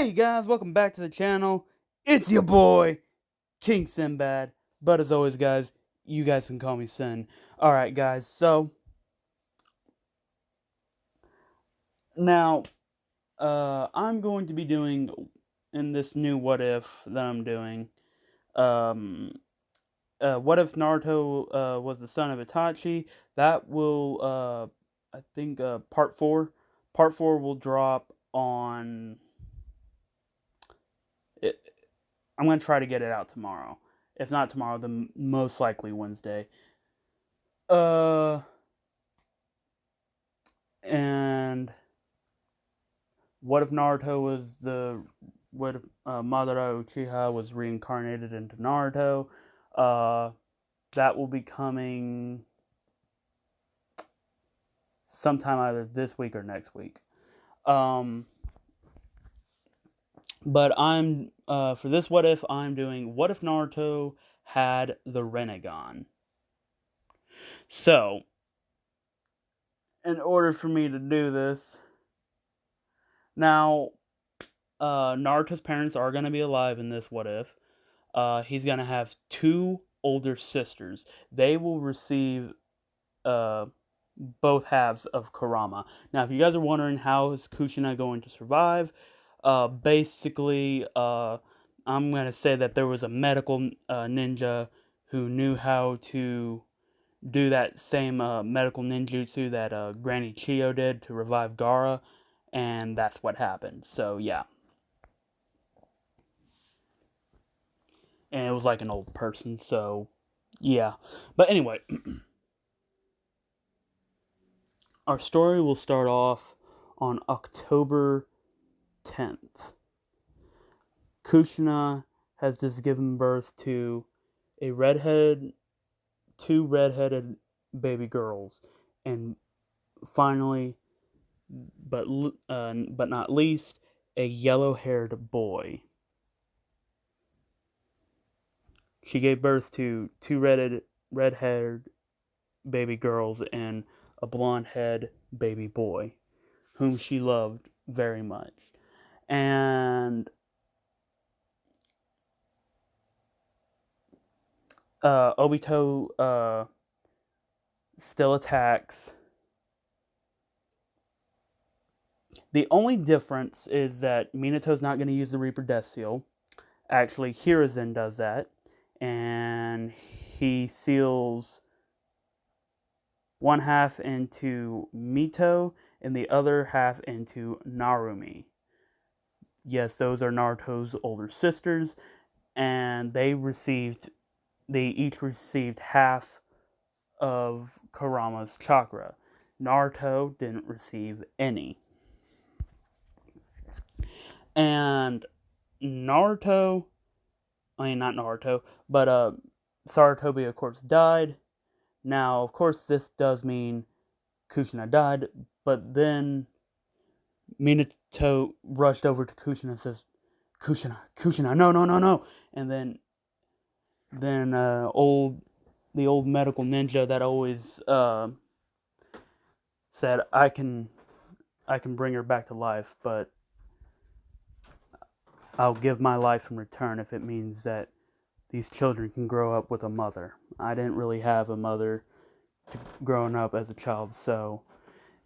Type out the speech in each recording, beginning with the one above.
Hey guys, welcome back to the channel. It's your boy, King Sinbad. But as always, guys, you guys can call me Sin. Alright, guys, so now I'm going to be doing in this new what if that I'm doing. Um what if Naruto was the son of Itachi? That will I think part 4. Part 4 will drop on it, I'm going to try to get it out tomorrow. If not tomorrow, then most likely Wednesday. Uh, and what if Naruto was the what if Madara Uchiha was reincarnated into Naruto? Uh, that will be coming sometime either this week or next week. Um, but I'm for this what if I'm doing what if Naruto had the Rinnegan. So, in order for me to do this, now Naruto's parents are going to be alive in this what if. He's going to have two older sisters. They will receive uh, both halves of Kurama. Now, if you guys are wondering how is Kushina going to survive, basically, I'm going to say that there was a medical ninja who knew how to do that same medical ninjutsu that Granny Chiyo did to revive Gaara, and that's what happened. So, yeah. And it was like an old person, so yeah. But anyway, our story will start off on October 10th. Kushina has just given birth to a two redheaded baby girls, and finally, but not least, a yellow-haired boy. She gave birth to two red-haired baby girls and a blonde-haired baby boy, whom she loved very much. And Obito still attacks. The only difference is that Minato's not going to use the Reaper Death Seal. Actually, Hiruzen does that, and he seals one half into Mito and the other half into Narumi. Yes, those are Naruto's older sisters, and they each received half of Kurama's chakra. Naruto didn't receive any. And Naruto, I mean not Naruto, but Sarutobi of course died. Now, of course, this does mean Kushina died, but then Minato rushed over to Kushina and says, Kushina, no, no, no, no. And then the old medical ninja that always said, I can bring her back to life, but I'll give my life in return if it means that these children can grow up with a mother. I didn't really have a mother growing up as a child, so.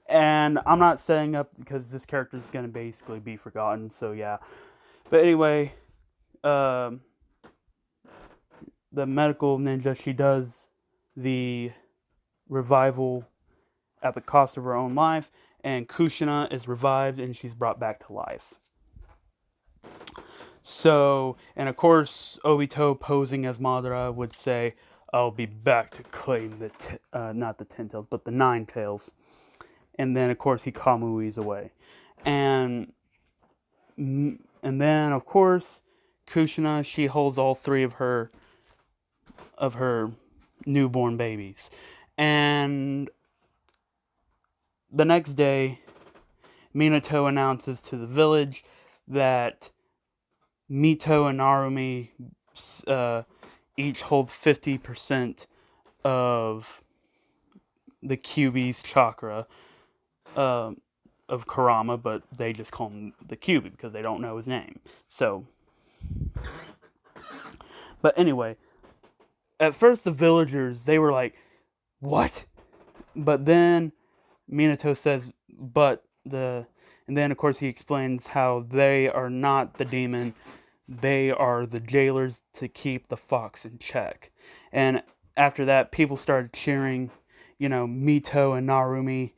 And I'm not setting up because this character is going to basically be forgotten, so yeah. But anyway, the medical ninja, she does the revival at the cost of her own life, and Kushina is revived and she's brought back to life. So, and of course, Obito posing as Madara would say, I'll be back to claim not the 10 tails, but the 9 tails. And then, of course, he Kamui's away. And then, of course, Kushina, she holds all three of her newborn babies. And the next day, Minato announces to the village that Mito and Narumi each hold 50% of the Kyuubi's chakra. of Kurama, but they just call him the Kyuubi because they don't know his name. So, but anyway, at first the villagers, they were like, "What?" But then Minato says, and then of course he explains how they are not the demon, they are the jailers to keep the fox in check. And after that, people started cheering, Mito and Narumi.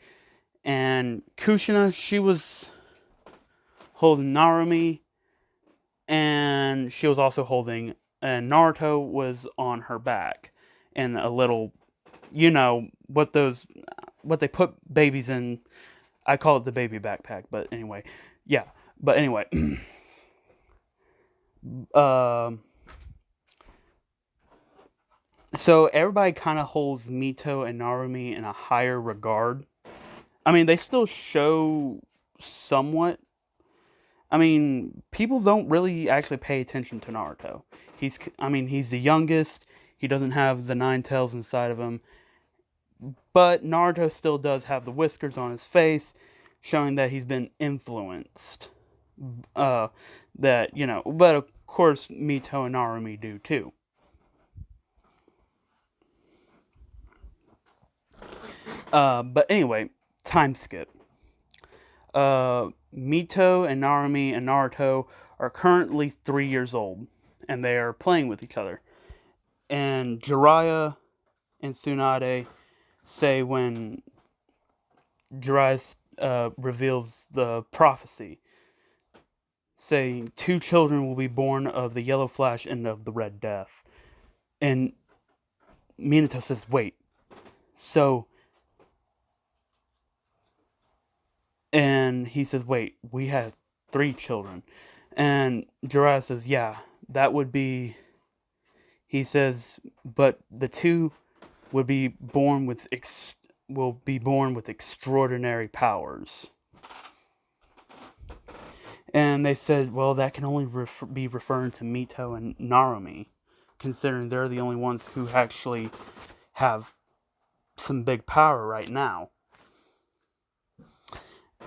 And Kushina, she was holding Narumi, and she was also holding, and Naruto was on her back, and a little, what they put babies in. I call it the baby backpack, but anyway, yeah. But anyway, so everybody kind of holds Mito and Narumi in a higher regard. I mean, they still show somewhat. I mean, people don't really actually pay attention to Naruto. He's the youngest. He doesn't have the nine tails inside of him. But Naruto still does have the whiskers on his face, showing that he's been influenced. But of course, Mito and Narumi do too. But anyway, time skip. Mito and Narumi and Naruto are currently 3 years old, and they are playing with each other. And Jiraiya and Tsunade say when Jiraiya reveals the prophecy, saying 2 children will be born of the Yellow Flash and of the Red Death. And Minato says, wait, so... And he says, wait, we have 3 children. And Jiraiya says, yeah, that would be... He says, but the 2 would be born with extraordinary powers. And they said, well, that can only be referring to Mito and Narumi, considering they're the only ones who actually have some big power right now.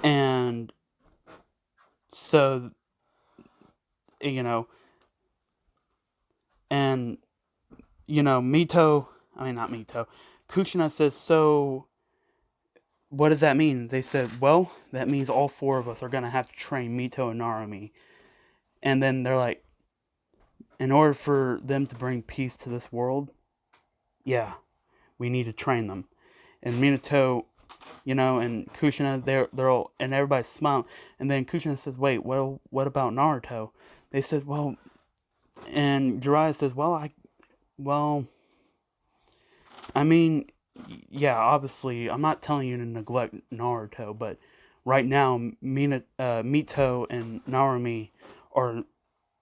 And so, Kushina says, so what does that mean? They said, well, that means all 4 of us are going to have to train Mito and Narumi. And then they're like, in order for them to bring peace to this world, yeah, we need to train them. And Minato, and Kushina, they're all, and everybody's smiling. And then Kushina says, wait, what about Naruto? They said, well, and Jiraiya says, yeah, obviously, I'm not telling you to neglect Naruto, but right now, Mito and Narumi are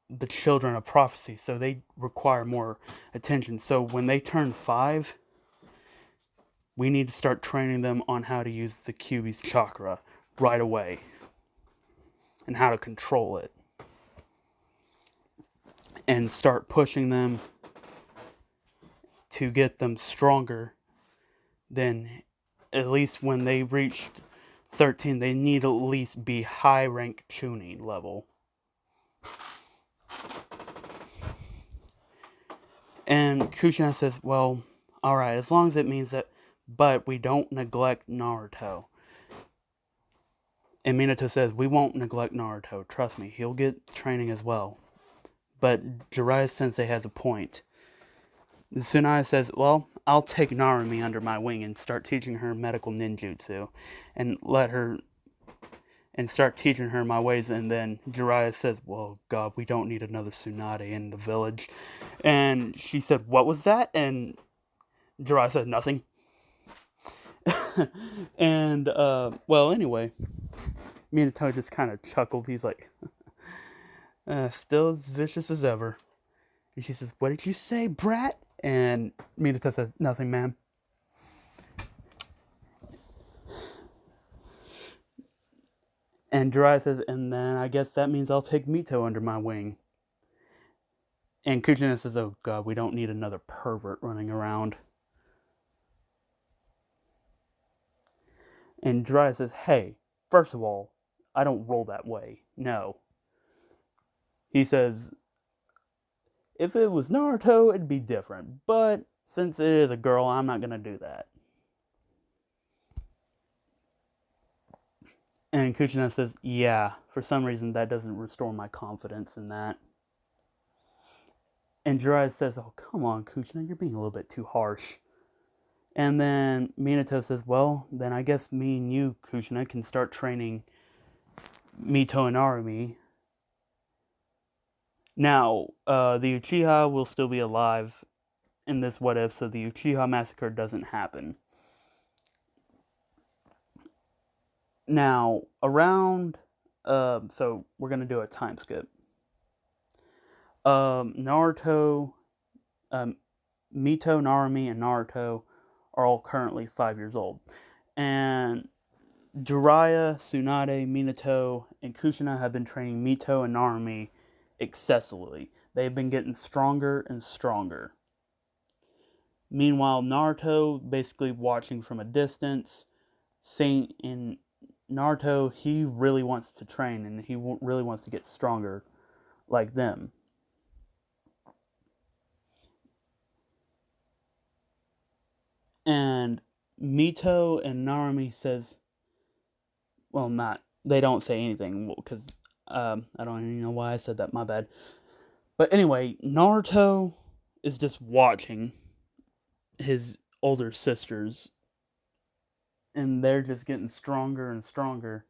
the children of prophecy, so they require more attention. So when they turn 5, we need to start training them on how to use the Kyuubi's chakra right away, and how to control it, and start pushing them to get them stronger. Then, at least when they reach 13, they need to at least be high rank Chunin level. And Kushina says, well, alright, as long as it means that, but we don't neglect Naruto. And Minato says, we won't neglect Naruto, trust me, he'll get training as well. But Jiraiya Sensei has a point. Tsunade says, well, I'll take Narumi under my wing and start teaching her medical ninjutsu. And start teaching her my ways. And then Jiraiya says, well, God, we don't need another Tsunade in the village. And she said, what was that? And Jiraiya said, nothing. And, anyway, Minato just kind of chuckled. He's like, still as vicious as ever. And she says, what did you say, brat? And Minato says, nothing, ma'am. And Jiraiya says, and then I guess that means I'll take Mito under my wing. And Kushina says, oh God, we don't need another pervert running around. And Jiraiya says, hey, first of all, I don't roll that way. No. He says, if it was Naruto, it'd be different. But since it is a girl, I'm not going to do that. And Kuchina says, yeah, for some reason that doesn't restore my confidence in that. And Jiraiya says, oh, come on, Kuchina, you're being a little bit too harsh. And then Minato says, well, then I guess me and you, Kuchina, can start training Mito and Arumi. Now, the Uchiha will still be alive in this what if, so the Uchiha massacre doesn't happen. Now, around, so we're going to do a time skip. Naruto, Mito, Narumi, and Naruto are all currently 5 years old. And Jiraiya, Tsunade, Minato, and Kushina have been training Mito and Narumi excessively. They've been getting stronger and stronger. Meanwhile, Naruto basically watching from a distance, saying in Naruto, he really wants to train and he really wants to get stronger like them. And Mito and Narumi says, well, they don't say anything because I don't even know why I said that, my bad. But anyway, Naruto is just watching his older sisters, and they're just getting stronger and stronger.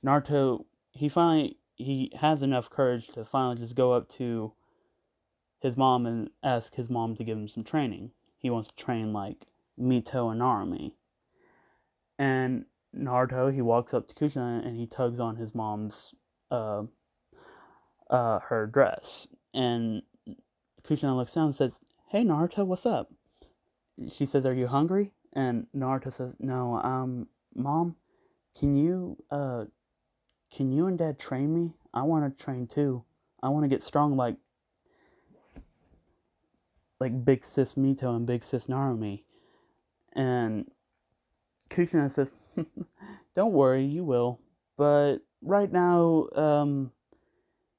Naruto, he has enough courage to finally just go up to his mom and ask his mom to give him some training. He wants to train like Mito and Narumi. And Naruto, he walks up to Kushina and he tugs on his mom's her dress. And Kushina looks down and says, "Hey Naruto, what's up?" She says, "Are you hungry?" And Naruto says, "No, Mom, can you and Dad train me? I want to train too. I want to get strong like Big Sis Mito and Big Sis Narumi." And Kushina says, "Don't worry, you will. But right now,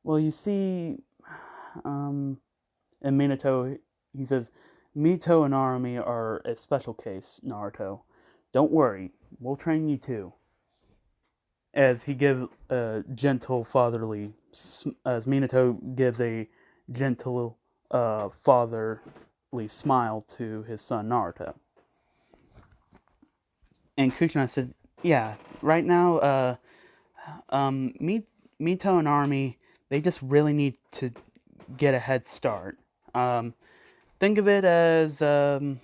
well, you see, and Minato, he says, Mito and Narumi are a special case, Naruto. Don't worry, we'll train you too." As he gives a gentle fatherly, as Minato gives a gentle fatherly smile to his son Naruto. And Kushina says, "Yeah, right now, Mito and Army, they just really need to get a head start. Think of it as they're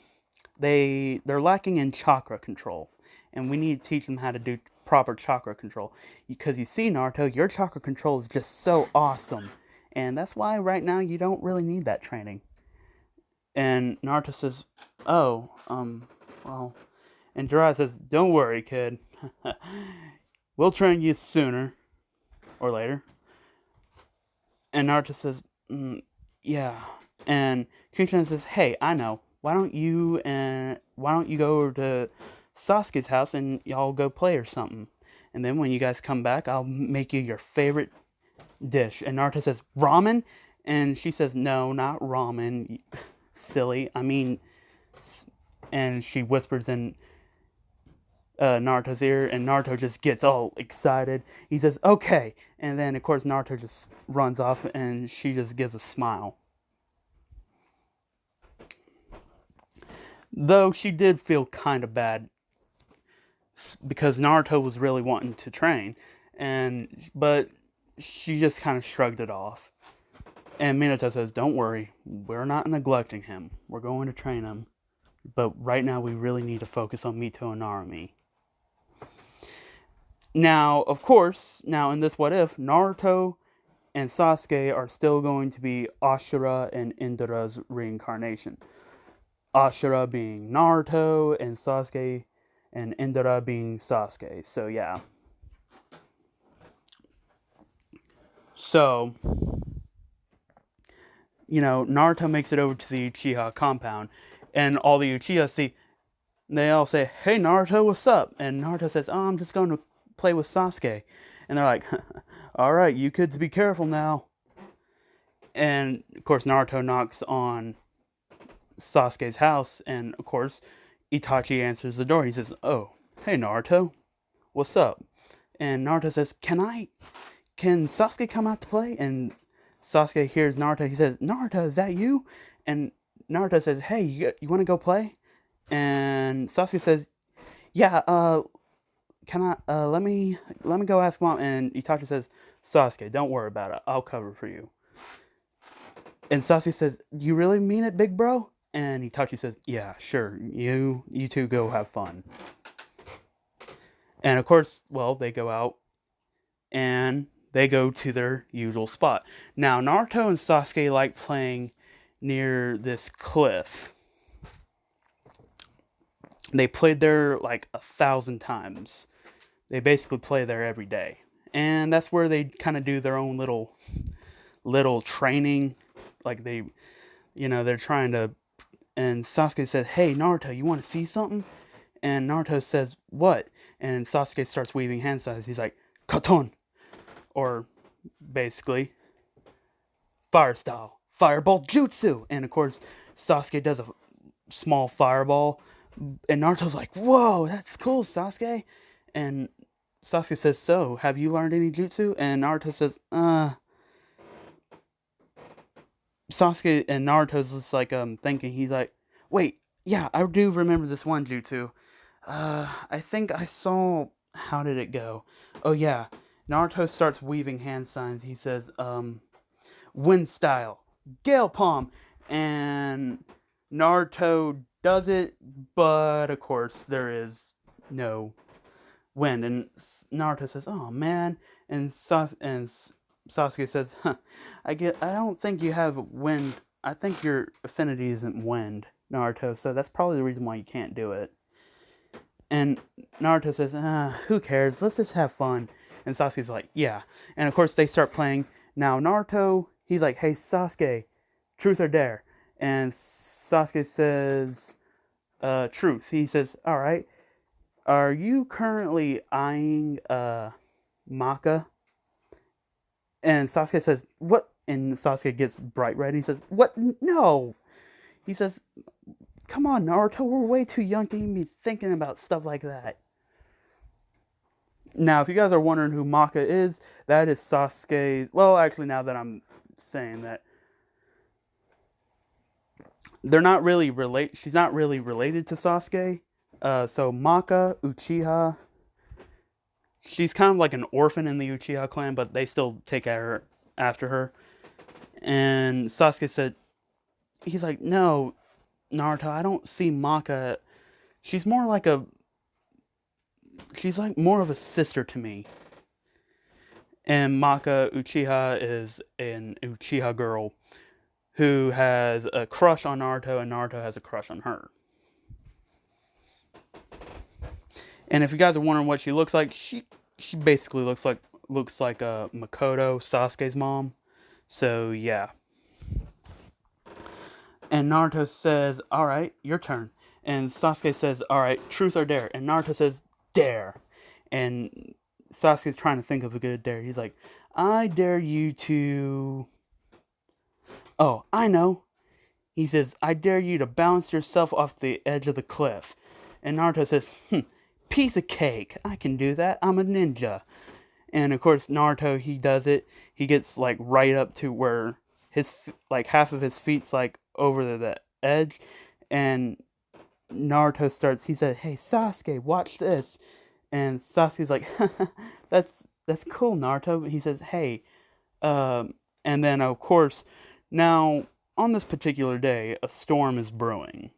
lacking in chakra control, and we need to teach them how to do proper chakra control. Because you see, Naruto, your chakra control is just so awesome, and that's why right now you don't really need that training." And Naruto says, "Oh, well," and Jiraiya says, "Don't worry, kid. We'll train you sooner or later." And Naruto says, "Yeah." And Kushina says, "Hey, I know. Why don't you go over to Sasuke's house and y'all go play or something? And then when you guys come back, I'll make you your favorite dish." And Naruto says, "Ramen?" And she says, "No, not ramen, silly. I mean," and she whispers in Naruto's ear, and Naruto just gets all excited. He says, "Okay." And then, of course, Naruto just runs off, and she just gives a smile. Though she did feel kind of bad because Naruto was really wanting to train, but she just kind of shrugged it off. And Minato says, "Don't worry, we're not neglecting him. We're going to train him. But right now, we really need to focus on Mito and Narumi." Now, of course, in this what if, Naruto and Sasuke are still going to be Ashura and Indara's reincarnation. Ashura being Naruto, and Sasuke and Indara being Sasuke. So, yeah. So, Naruto makes it over to the Uchiha compound, and all the Uchiha they all say, "Hey Naruto, what's up?" And Naruto says, "Oh, I'm just going to play with Sasuke. And they're like, all right, you kids be careful now. And of course, Naruto knocks on Sasuke's house, and of course, Itachi answers the door. He says, "Oh, hey Naruto, what's up?" And Naruto says, "Can Sasuke come out to play?" And Sasuke hears Naruto. He says, "Naruto, is that you?" And Naruto says, "Hey, you want to go play?" And Sasuke says, "Yeah. Can I? Let me go ask mom." And Itachi says, "Sasuke, don't worry about it. I'll cover for you." And Sasuke says, "You really mean it, big bro?" And Itachi says, "Yeah, sure. You two go have fun." And of course, well, they go out and they go to their usual spot. Now, Naruto and Sasuke like playing near this cliff. They played there like 1,000 times. They basically play there every day. And that's where they kind of do their own little training. Like they're trying to. And Sasuke says, "Hey, Naruto, you want to see something?" And Naruto says, "What?" And Sasuke starts weaving hand signs. He's like, "Katon," or basically, fire style, fireball jutsu. And of course, Sasuke does a small fireball. And Naruto's like, "Whoa, that's cool, Sasuke." And Sasuke says, "So, have you learned any jutsu?" And Naruto says, Sasuke and Naruto's just like thinking. He's like, "Wait, yeah, I do remember this one jutsu. I think I saw. How did it go? Oh yeah." Naruto starts weaving hand signs. He says, "Wind style, gale palm," and Naruto does it, but of course there is no wind. And Naruto says, "Oh man," and Sasuke says, I don't think you have wind. I think your affinity isn't wind, Naruto. So that's probably the reason why you can't do it." And Naruto says, "Who cares? Let's just have fun." And Sasuke's like, "Yeah." And of course they start playing. Now Naruto, he's like, "Hey Sasuke, truth or dare?" And Sasuke says, "Truth." He says, "All right. Are you currently eyeing Maka?" And Sasuke says, "What?" And Sasuke gets bright red. He says, "What? No." He says, "Come on, Naruto. We're way too young to even be thinking about stuff like that." Now, if you guys are wondering who Maka is, that is Sasuke. Well, actually, now that I'm saying that, they're not really she's not really related to Sasuke. So Maka Uchiha, she's kind of like an orphan in the Uchiha clan, but they still take after her. And Sasuke said, he's like, "No, Naruto, I don't see Maka. She's more like she's like more of a sister to me." And Maka Uchiha is an Uchiha girl who has a crush on Naruto, and Naruto has a crush on her. And if you guys are wondering what she looks like, she basically looks like Makoto, Sasuke's mom. So yeah. And Naruto says, "All right, your turn." And Sasuke says, "All right, truth or dare?" And Naruto says, "Dare." And Sasuke's trying to think of a good dare. He's like, "I dare you to." Oh, I know. He says, "I dare you to bounce yourself off the edge of the cliff." And Naruto says, "Piece of cake. I can do that. I'm a ninja." And of course, Naruto, he does it. He gets like right up to where half of his feet's like over the edge. And Naruto starts, he said, "Hey, Sasuke, watch this." And Sasuke's like, that's cool, Naruto." He says, "Hey," and then of course, now on this particular day, a storm is brewing.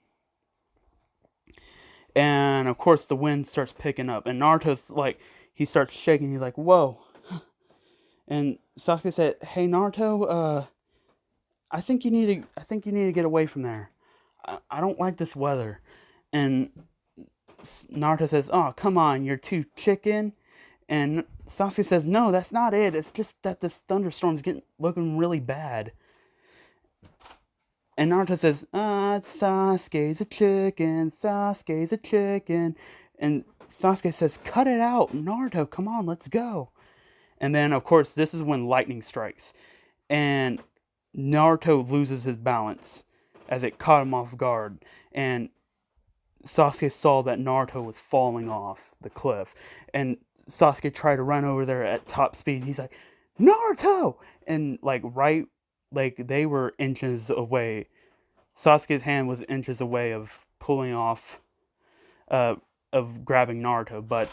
And of course, the wind starts picking up, and Naruto's like, he starts shaking. He's like, "Whoa!" And Sasuke said, "Hey, Naruto, I think you need to get away from there. I don't like this weather." And Naruto says, "Oh, come on, you're too chicken." And Sasuke says, "No, that's not it. It's just that this thunderstorm's looking really bad." And Naruto says, Sasuke's a chicken, Sasuke's a chicken." And Sasuke says, "Cut it out, Naruto, come on, let's go." And then, of course, this is when lightning strikes. And Naruto loses his balance as it caught him off guard. And Sasuke saw that Naruto was falling off the cliff. And Sasuke tried to run over there at top speed. He's like, "Naruto!" And they were inches away. Sasuke's hand was inches away of pulling off, uh, of grabbing Naruto, but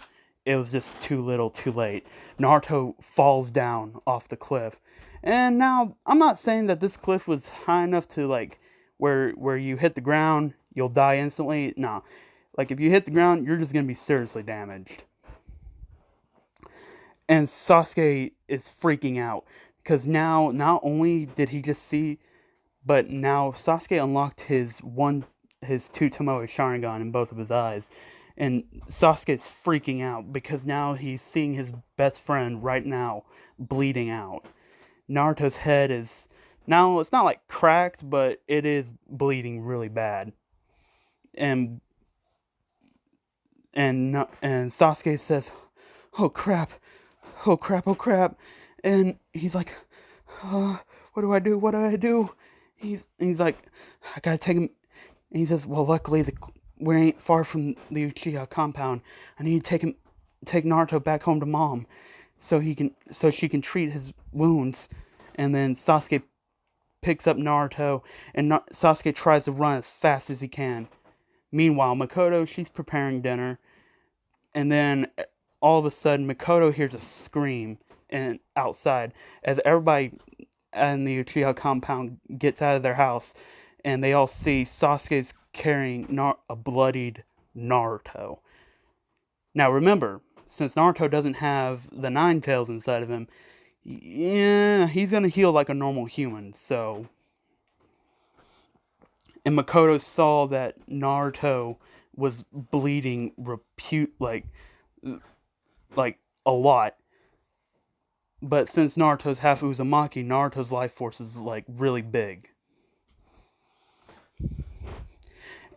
it was just too little, too late. Naruto falls down off the cliff. And now, I'm not saying that this cliff was high enough to, like, where you hit the ground, you'll die instantly. No. Like, if you hit the ground, you're just going to be seriously damaged. And Sasuke is freaking out. Because now, not only did he just see, but now Sasuke unlocked his two Tomoe Sharingan in both of his eyes. And Sasuke's freaking out because now he's seeing his best friend right now bleeding out. Naruto's head is now, it's not like cracked, but it is bleeding really bad. And Sasuke says, "Oh crap, oh crap, oh crap," and he's like, "What do I do? What do I do?" He's like, "I gotta take him." And he says, "Well, luckily we ain't far from the Uchiha compound. I need to take Naruto back home to mom, so she can treat his wounds." And then Sasuke picks up Naruto, and Sasuke tries to run as fast as he can. Meanwhile, Makoto, she's preparing dinner, and then all of a sudden, Makoto hears a scream outside as everybody in the Uchiha compound gets out of their house, and they all see Sasuke's carrying a bloodied Naruto. Now remember, since Naruto doesn't have the Nine Tails inside of him, yeah, he's gonna heal like a normal human, so... And Makoto saw that Naruto was bleeding like a lot. But since Naruto's half Uzumaki, Naruto's life force is like really big.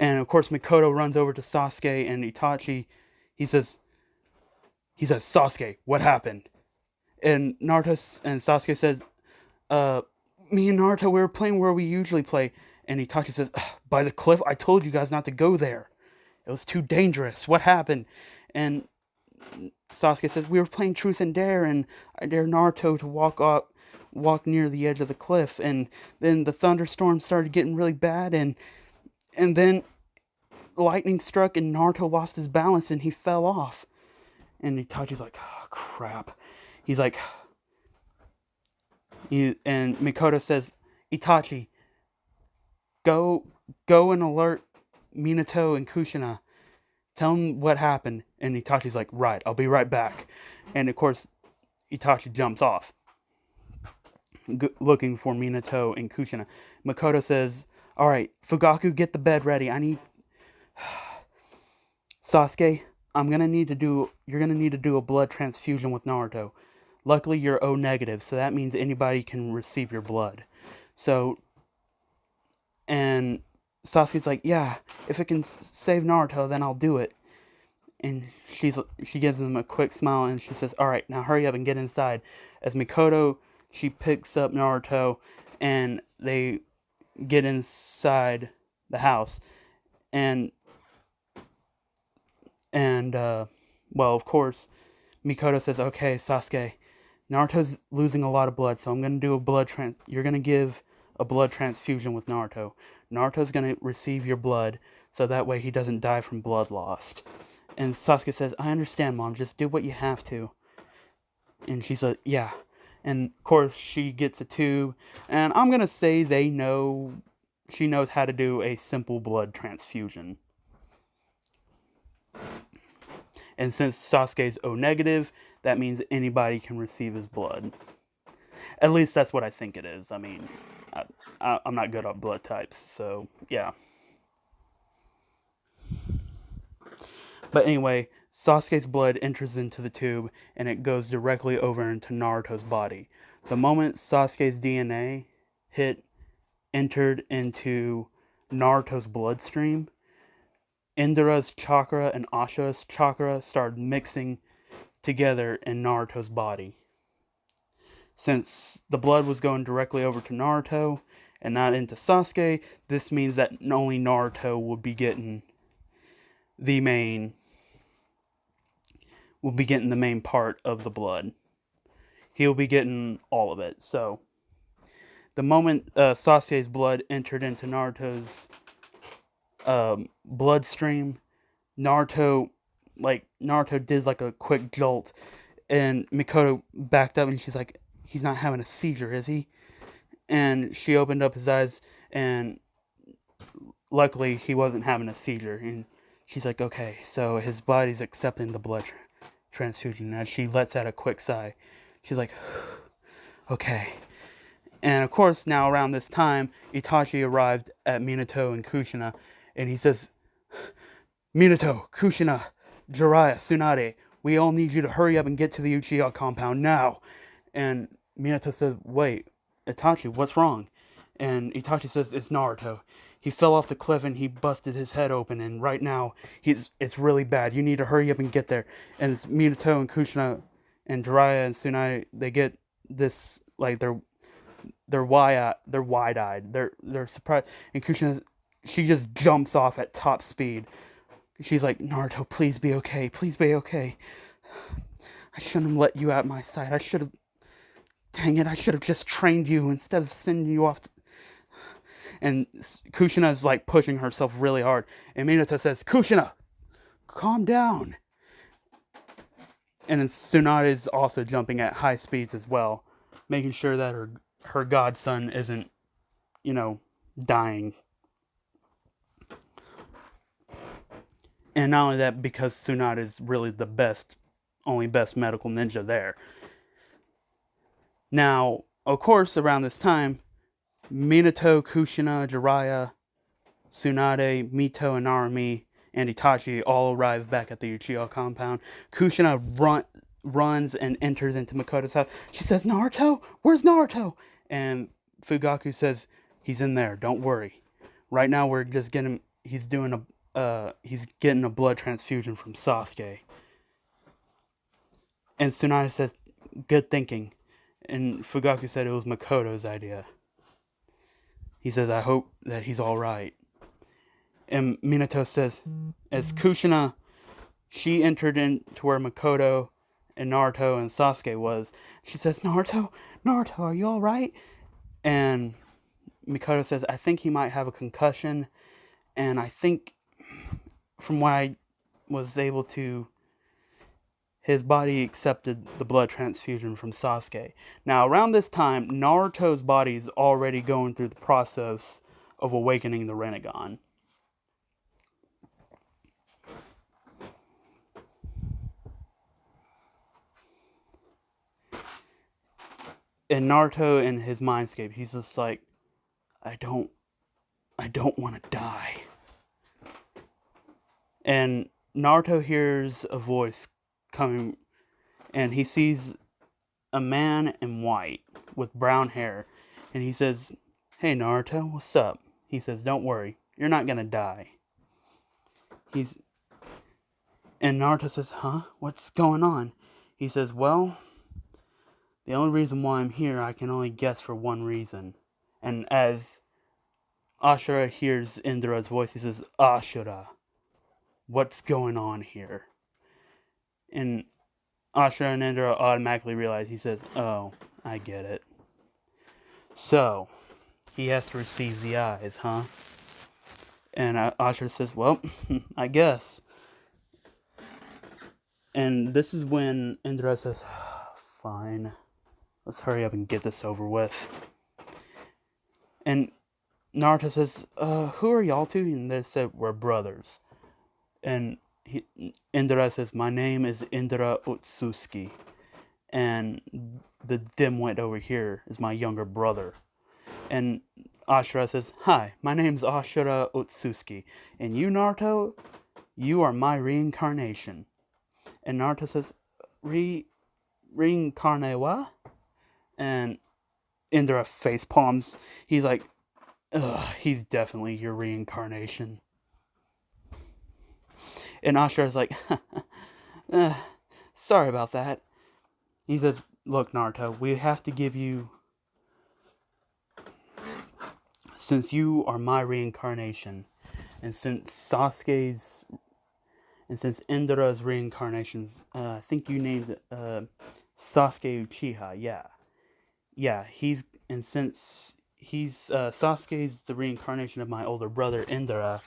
And of course Makoto runs over to Sasuke and Itachi. He says, "Sasuke, what happened?" And Sasuke says, "Me and Naruto, we were playing where we usually play." And Itachi says, "By the cliff? I told you guys not to go there. It was too dangerous. What happened?" And Sasuke says, "We were playing Truth and Dare, and I dared Naruto to walk near the edge of the cliff, and then the thunderstorm started getting really bad, and then lightning struck, and Naruto lost his balance, and he fell off." And Itachi's like, "Oh, crap." He's like, and Mikoto says, "Itachi, go and alert Minato and Kushina. Tell them what happened." And Itachi's like, "Right, I'll be right back." And of course, Itachi jumps off, looking for Minato and Kushina. Makoto says, "All right, Fugaku, get the bed ready. I need Sasuke. You're gonna need to do a blood transfusion with Naruto. Luckily, you're O negative, so that means anybody can receive your blood. So." And Sasuke's like, "Yeah, if it can save Naruto, then I'll do it." And she gives him a quick smile, and she says, "All right, now hurry up and get inside." As Mikoto, she picks up Naruto, and they get inside the house. Well, of course, Mikoto says, "Okay, Sasuke, Naruto's losing a lot of blood, so I'm going to do you're going to give a blood transfusion with Naruto. Naruto's going to receive your blood, so that way he doesn't die from blood loss." And Sasuke says, "I understand, Mom, just do what you have to." And she's like, "Yeah." And of course, she gets a tube, and I'm going to say she knows how to do a simple blood transfusion. And since Sasuke's O negative, that means anybody can receive his blood. At least that's what I think it is. I mean, I'm not good at blood types, so yeah. But anyway, Sasuke's blood enters into the tube, and it goes directly over into Naruto's body. The moment Sasuke's DNA entered into Naruto's bloodstream, Indira's chakra and Ashura's chakra started mixing together in Naruto's body. Since the blood was going directly over to Naruto and not into Sasuke, this means that only Naruto would be getting the main part of the blood. He'll be getting all of it. So the moment Sasuke's blood entered into Naruto's bloodstream, Naruto did like a quick jolt, and Mikoto backed up, and she's like, "He's not having a seizure, is he?" And she opened up his eyes, and luckily he wasn't having a seizure. And she's like, "Okay, so his body's accepting the blood transfusion." As she lets out a quick sigh, she's like, "Okay." And of course, now around this time, Itachi arrived at Minato and Kushina, and he says, "Minato, Kushina, Jiraiya, Tsunade, we all need you to hurry up and get to the Uchiha compound now." And Minato says, "Wait, Itachi, what's wrong?" And Itachi says, "It's Naruto. He fell off the cliff and he busted his head open, and right now it's really bad. You need to hurry up and get there." And it's Minato and Kushina and Jiraiya and Tsunade, they get this, like, they're wide-eyed. They're surprised. And Kushina, she just jumps off at top speed. She's like, "Naruto, please be okay. Please be okay. I shouldn't have let you out my sight. Dang it, I should have just trained you instead of sending you off." And Kushina is like pushing herself really hard. And Minato says, "Kushina, calm down." And then Tsunade is also jumping at high speeds as well, making sure that her godson isn't, dying. And not only that, because Tsunade is really the only best medical ninja there. Now, of course, around this time, Minato, Kushina, Jiraiya, Tsunade, Mito, and Narumi, and Itachi all arrive back at the Uchiha compound. Kushina runs and enters into Makoto's house. She says, "Naruto? Where's Naruto?" And Fugaku says, "He's in there, don't worry. Right now we're just getting, he's getting a blood transfusion from Sasuke." And Tsunade says, "Good thinking." And Fugaku said it was Makoto's idea. He says, "I hope that he's alright." And Minato says, as Kushina, she entered into where Makoto and Naruto and Sasuke was, she says, Naruto, are you alright?" And Mikoto says, "I think he might have a concussion, and I think from what I was able to, his body accepted the blood transfusion from Sasuke." Now, around this time, Naruto's body is already going through the process of awakening the Rinnegan. And Naruto, in his mindscape, he's just like, I don't want to die. And Naruto hears a voice coming, and he sees a man in white with brown hair, and he says, "Hey Naruto, what's up?" He says, "Don't worry, you're not gonna die." And Naruto says, "Huh? What's going on?" He says, "Well, the only reason why I'm here, I can only guess for one reason." And as Ashura hears Indira's voice, he says, "Ashura, what's going on here?" And Ashura and Indira automatically realize. He says, "Oh, I get it. So, he has to receive the eyes, huh?" And Ashura says, "Well, I guess." And this is when Indira says, "Fine, let's hurry up and get this over with." And Naruto says, "Who are y'all two?" And they said, "We're brothers." And Indira says, "My name is Indira Otsutsuki. And the dimwit over here is my younger brother." And Ashura says, "Hi, my name's Ashura Otsutsuki. And you, Naruto, you are my reincarnation." And Naruto says, Reincarnate what?" And Indira face palms. He's like, "Ugh, he's definitely your reincarnation." And Ashura's like, "Eh, sorry about that." He says, "Look, Naruto, we have to give you, since you are my reincarnation, and since Indra's reincarnations, I think you named Sasuke Uchiha, yeah, and since Sasuke's the reincarnation of my older brother Indra,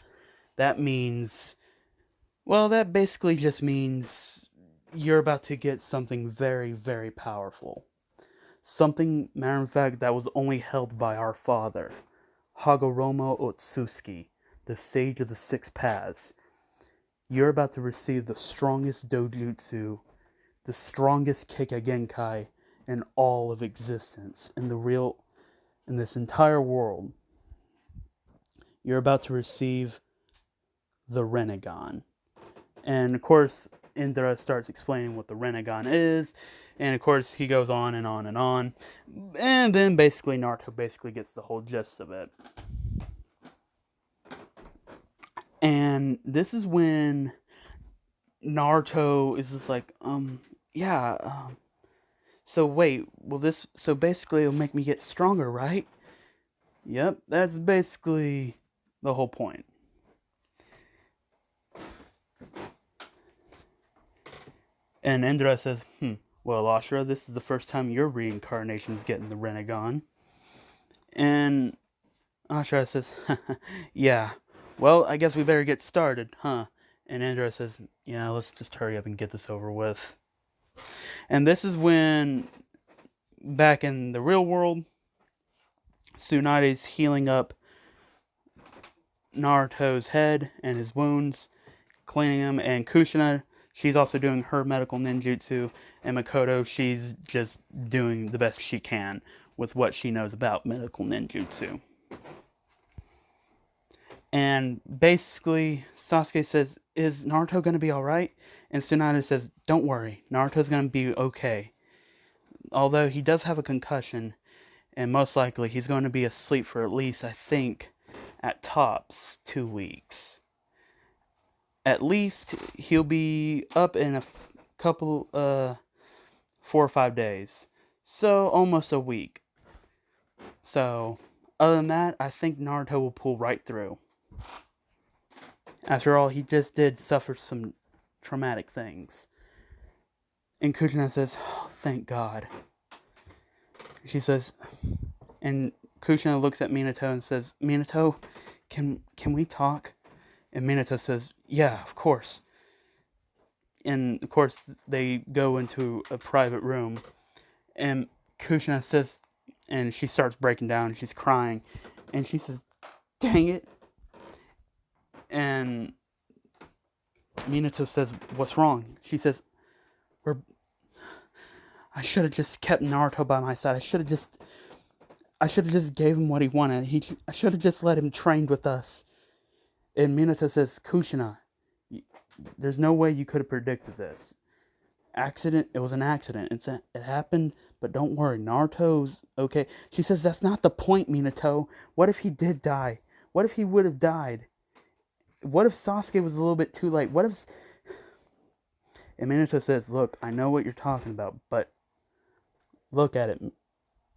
that means, well, that basically just means you're about to get something very, very powerful. Something, matter of fact, that was only held by our father, Hagoromo Otsutsuki, the Sage of the Six Paths. You're about to receive the strongest dojutsu, the strongest Keikai in all of existence, in this entire world. You're about to receive the Rinnegan." And of course, Indra starts explaining what the Rinnegan is, and of course he goes on and on and on, and then basically Naruto basically gets the whole gist of it. And this is when Naruto is just like, yeah, so wait, so basically it'll make me get stronger, right? Yep, that's basically the whole point. And Indra says, well, Ashura, this is the first time your reincarnation's getting the Rinnegan. And Ashura says, yeah, well, I guess we better get started, huh? And Indra says, yeah, let's just hurry up and get this over with. And this is when, back in the real world, Tsunade's healing up Naruto's head and his wounds, cleaning them, and Kushina, she's also doing her medical ninjutsu, and Makoto, she's just doing the best she can with what she knows about medical ninjutsu. And basically, Sasuke says, is Naruto going to be alright? And Tsunade says, don't worry, Naruto's going to be okay. Although he does have a concussion, and most likely he's going to be asleep for at least, I think, at tops, 2 weeks. At least he'll be up in a couple, 4 or 5 days. So, almost a week. So, other than that, I think Naruto will pull right through. After all, he just did suffer some traumatic things. And Kushina says, oh, thank God. She says, and Kushina looks at Minato and says, Minato, can we talk? And Minato says, yeah, of course. And of course, they go into a private room. And Kushina says, and she starts breaking down, and she's crying. And she says, dang it. And Minato says, what's wrong? She says, I should have just kept Naruto by my side. I should have just gave him what he wanted. I should have just let him train with us. And Minato says, Kushina, there's no way you could have predicted this. It was an accident. It happened, but don't worry, Naruto's okay. She says, that's not the point, Minato. What if he did die? What if he would have died? What if Sasuke was a little bit too late? What if... And Minato says, look, I know what you're talking about, but look at it,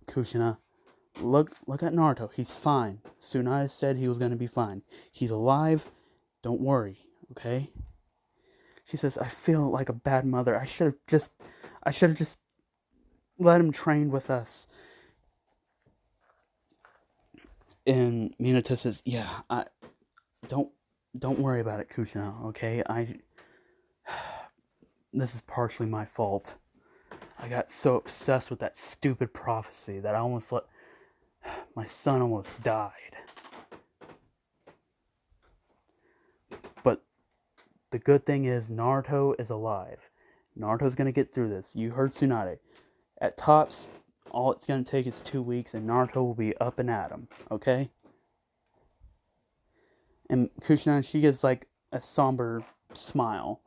Kushina. Look at Naruto. He's fine. Tsunade said he was going to be fine. He's alive. Don't worry, okay? She says, I feel like a bad mother. I should have just let him train with us. And Minato says, yeah, don't worry about it, Kushina, okay? This is partially my fault. I got so obsessed with that stupid prophecy that I almost let my son almost died. But the good thing is Naruto is alive. Naruto's gonna get through this. You heard Tsunade. At tops, all it's gonna take is 2 weeks and Naruto will be up and at him, okay? And Kushina, she gets like a somber smile.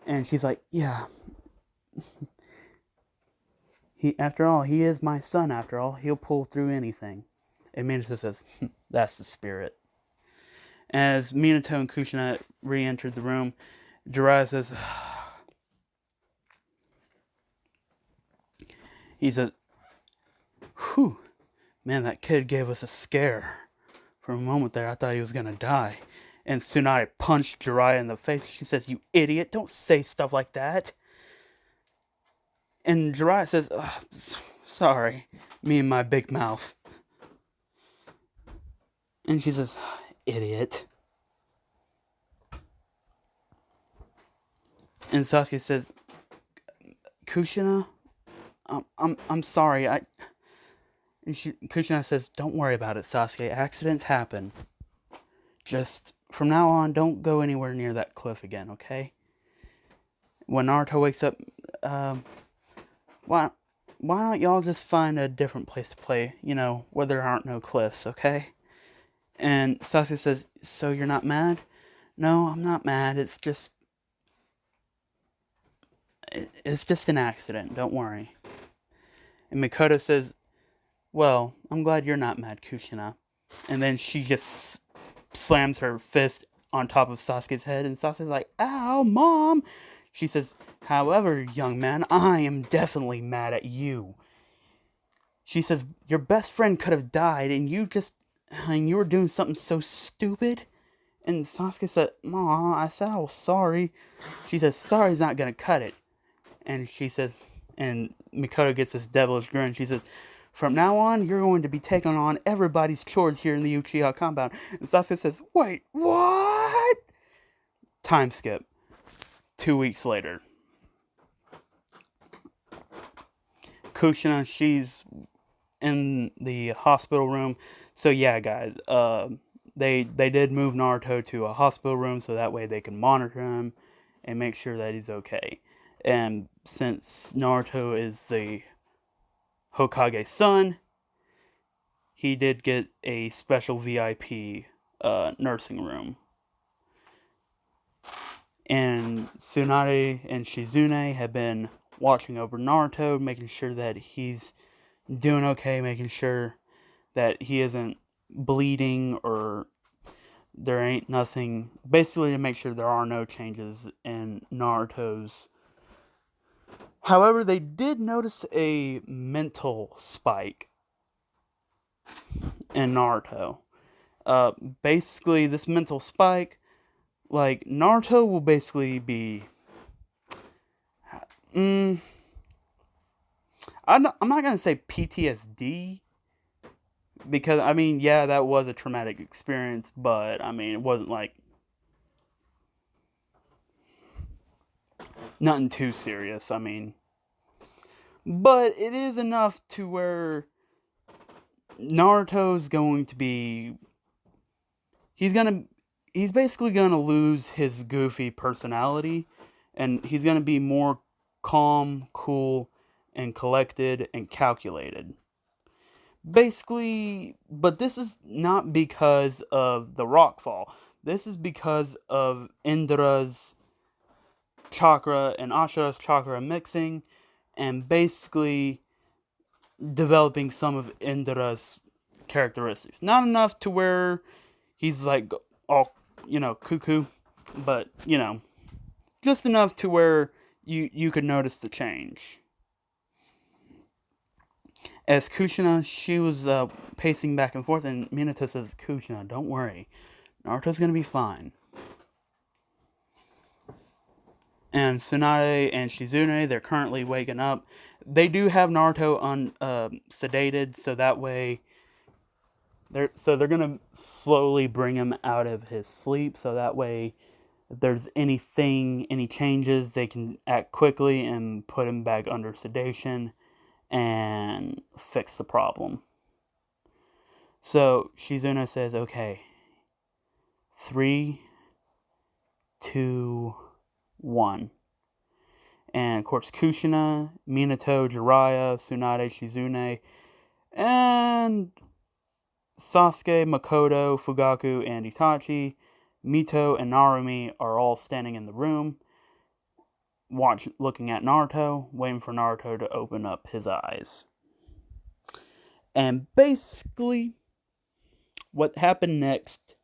And she's like, yeah. After all, he is my son, after all. He'll pull through anything. And Minato says, that's the spirit. As Minato and Kushina re-entered the room, Jiraiya says, he said, whew, man, that kid gave us a scare. For a moment there, I thought he was gonna die. And Tsunade punched Jiraiya in the face. She says, you idiot, don't say stuff like that. And Jiraiya says, sorry, me and my big mouth. And she says, idiot. And Sasuke says, Kushina, I'm sorry. And Kushina says, don't worry about it, Sasuke. Accidents happen. Just from now on, don't go anywhere near that cliff again, okay? When Naruto wakes up, why don't y'all just find a different place to play? Where there aren't no cliffs, okay? And Sasuke says, so you're not mad? No, I'm not mad. It's just an accident. Don't worry. And Mikoto says, well, I'm glad you're not mad, Kushina. And then she just slams her fist on top of Sasuke's head, and Sasuke's like, ow, Mom! She says, however, young man, I am definitely mad at you. She says, your best friend could have died, and you were doing something so stupid. And Sasuke said, Ma, I said I was sorry. She says, sorry's not gonna cut it. And she says, and Mikoto gets this devilish grin. She says, from now on, you're going to be taking on everybody's chores here in the Uchiha compound. And Sasuke says, wait, what? Time skip. 2 weeks later. Kushina, she's in the hospital room. So yeah, guys, they did move Naruto to a hospital room so that way they can monitor him and make sure that he's okay. And since Naruto is the Hokage's son, he did get a special VIP nursing room. And Tsunade and Shizune have been watching over Naruto, making sure that he's doing okay, making sure that he isn't bleeding or there ain't nothing, basically to make sure there are no changes in Naruto's. However, they did notice a mental spike in Naruto. Basically, this mental spike, like, Naruto will basically be... I'm not going to say PTSD, because, I mean, yeah, that was a traumatic experience, but, I mean, it wasn't, like, nothing too serious, I mean. But it is enough to where Naruto's going to be... He's basically going to lose his goofy personality, and he's going to be more calm, cool, and collected, and calculated. Basically, but this is not because of the rockfall. This is because of Indra's chakra and Ashura's chakra mixing, and basically developing some of Indra's characteristics. Not enough to where he's like all, cuckoo, but, just enough to where you could notice the change. As Kushina, she was pacing back and forth, and Minato says, Kushina, don't worry. Naruto's gonna be fine. And Tsunade and Shizune, they're currently waking up. They do have Naruto sedated, so that way... They're gonna slowly bring him out of his sleep, so that way, if there's any changes, they can act quickly and put him back under sedation and fix the problem. So Shizune says, okay, 3, 2, 1. And of course, Kushina, Minato, Jiraiya, Tsunade, Shizune, and Sasuke, Makoto, Fugaku, and Itachi, Mito, and Narumi are all standing in the room, looking at Naruto, waiting for Naruto to open up his eyes. And basically, what happened next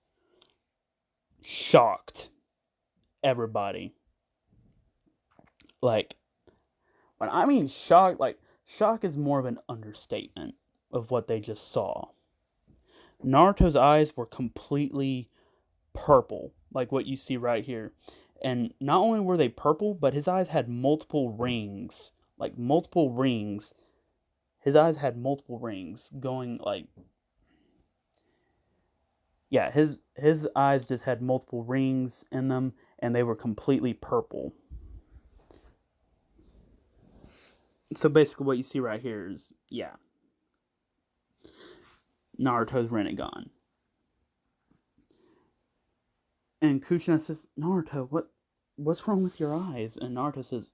shocked everybody. Like, when I mean shocked, like, shock is more of an understatement of what they just saw. Naruto's eyes were completely purple, like what you see right here. And not only were they purple, but his eyes had multiple rings. Like, multiple rings. His eyes had multiple rings going, like, yeah, his eyes just had multiple rings in them, and they were completely purple. So basically what you see right here is, yeah, Naruto's Rinnegan. And Kushina says, Naruto, what's wrong with your eyes? And Naruto says,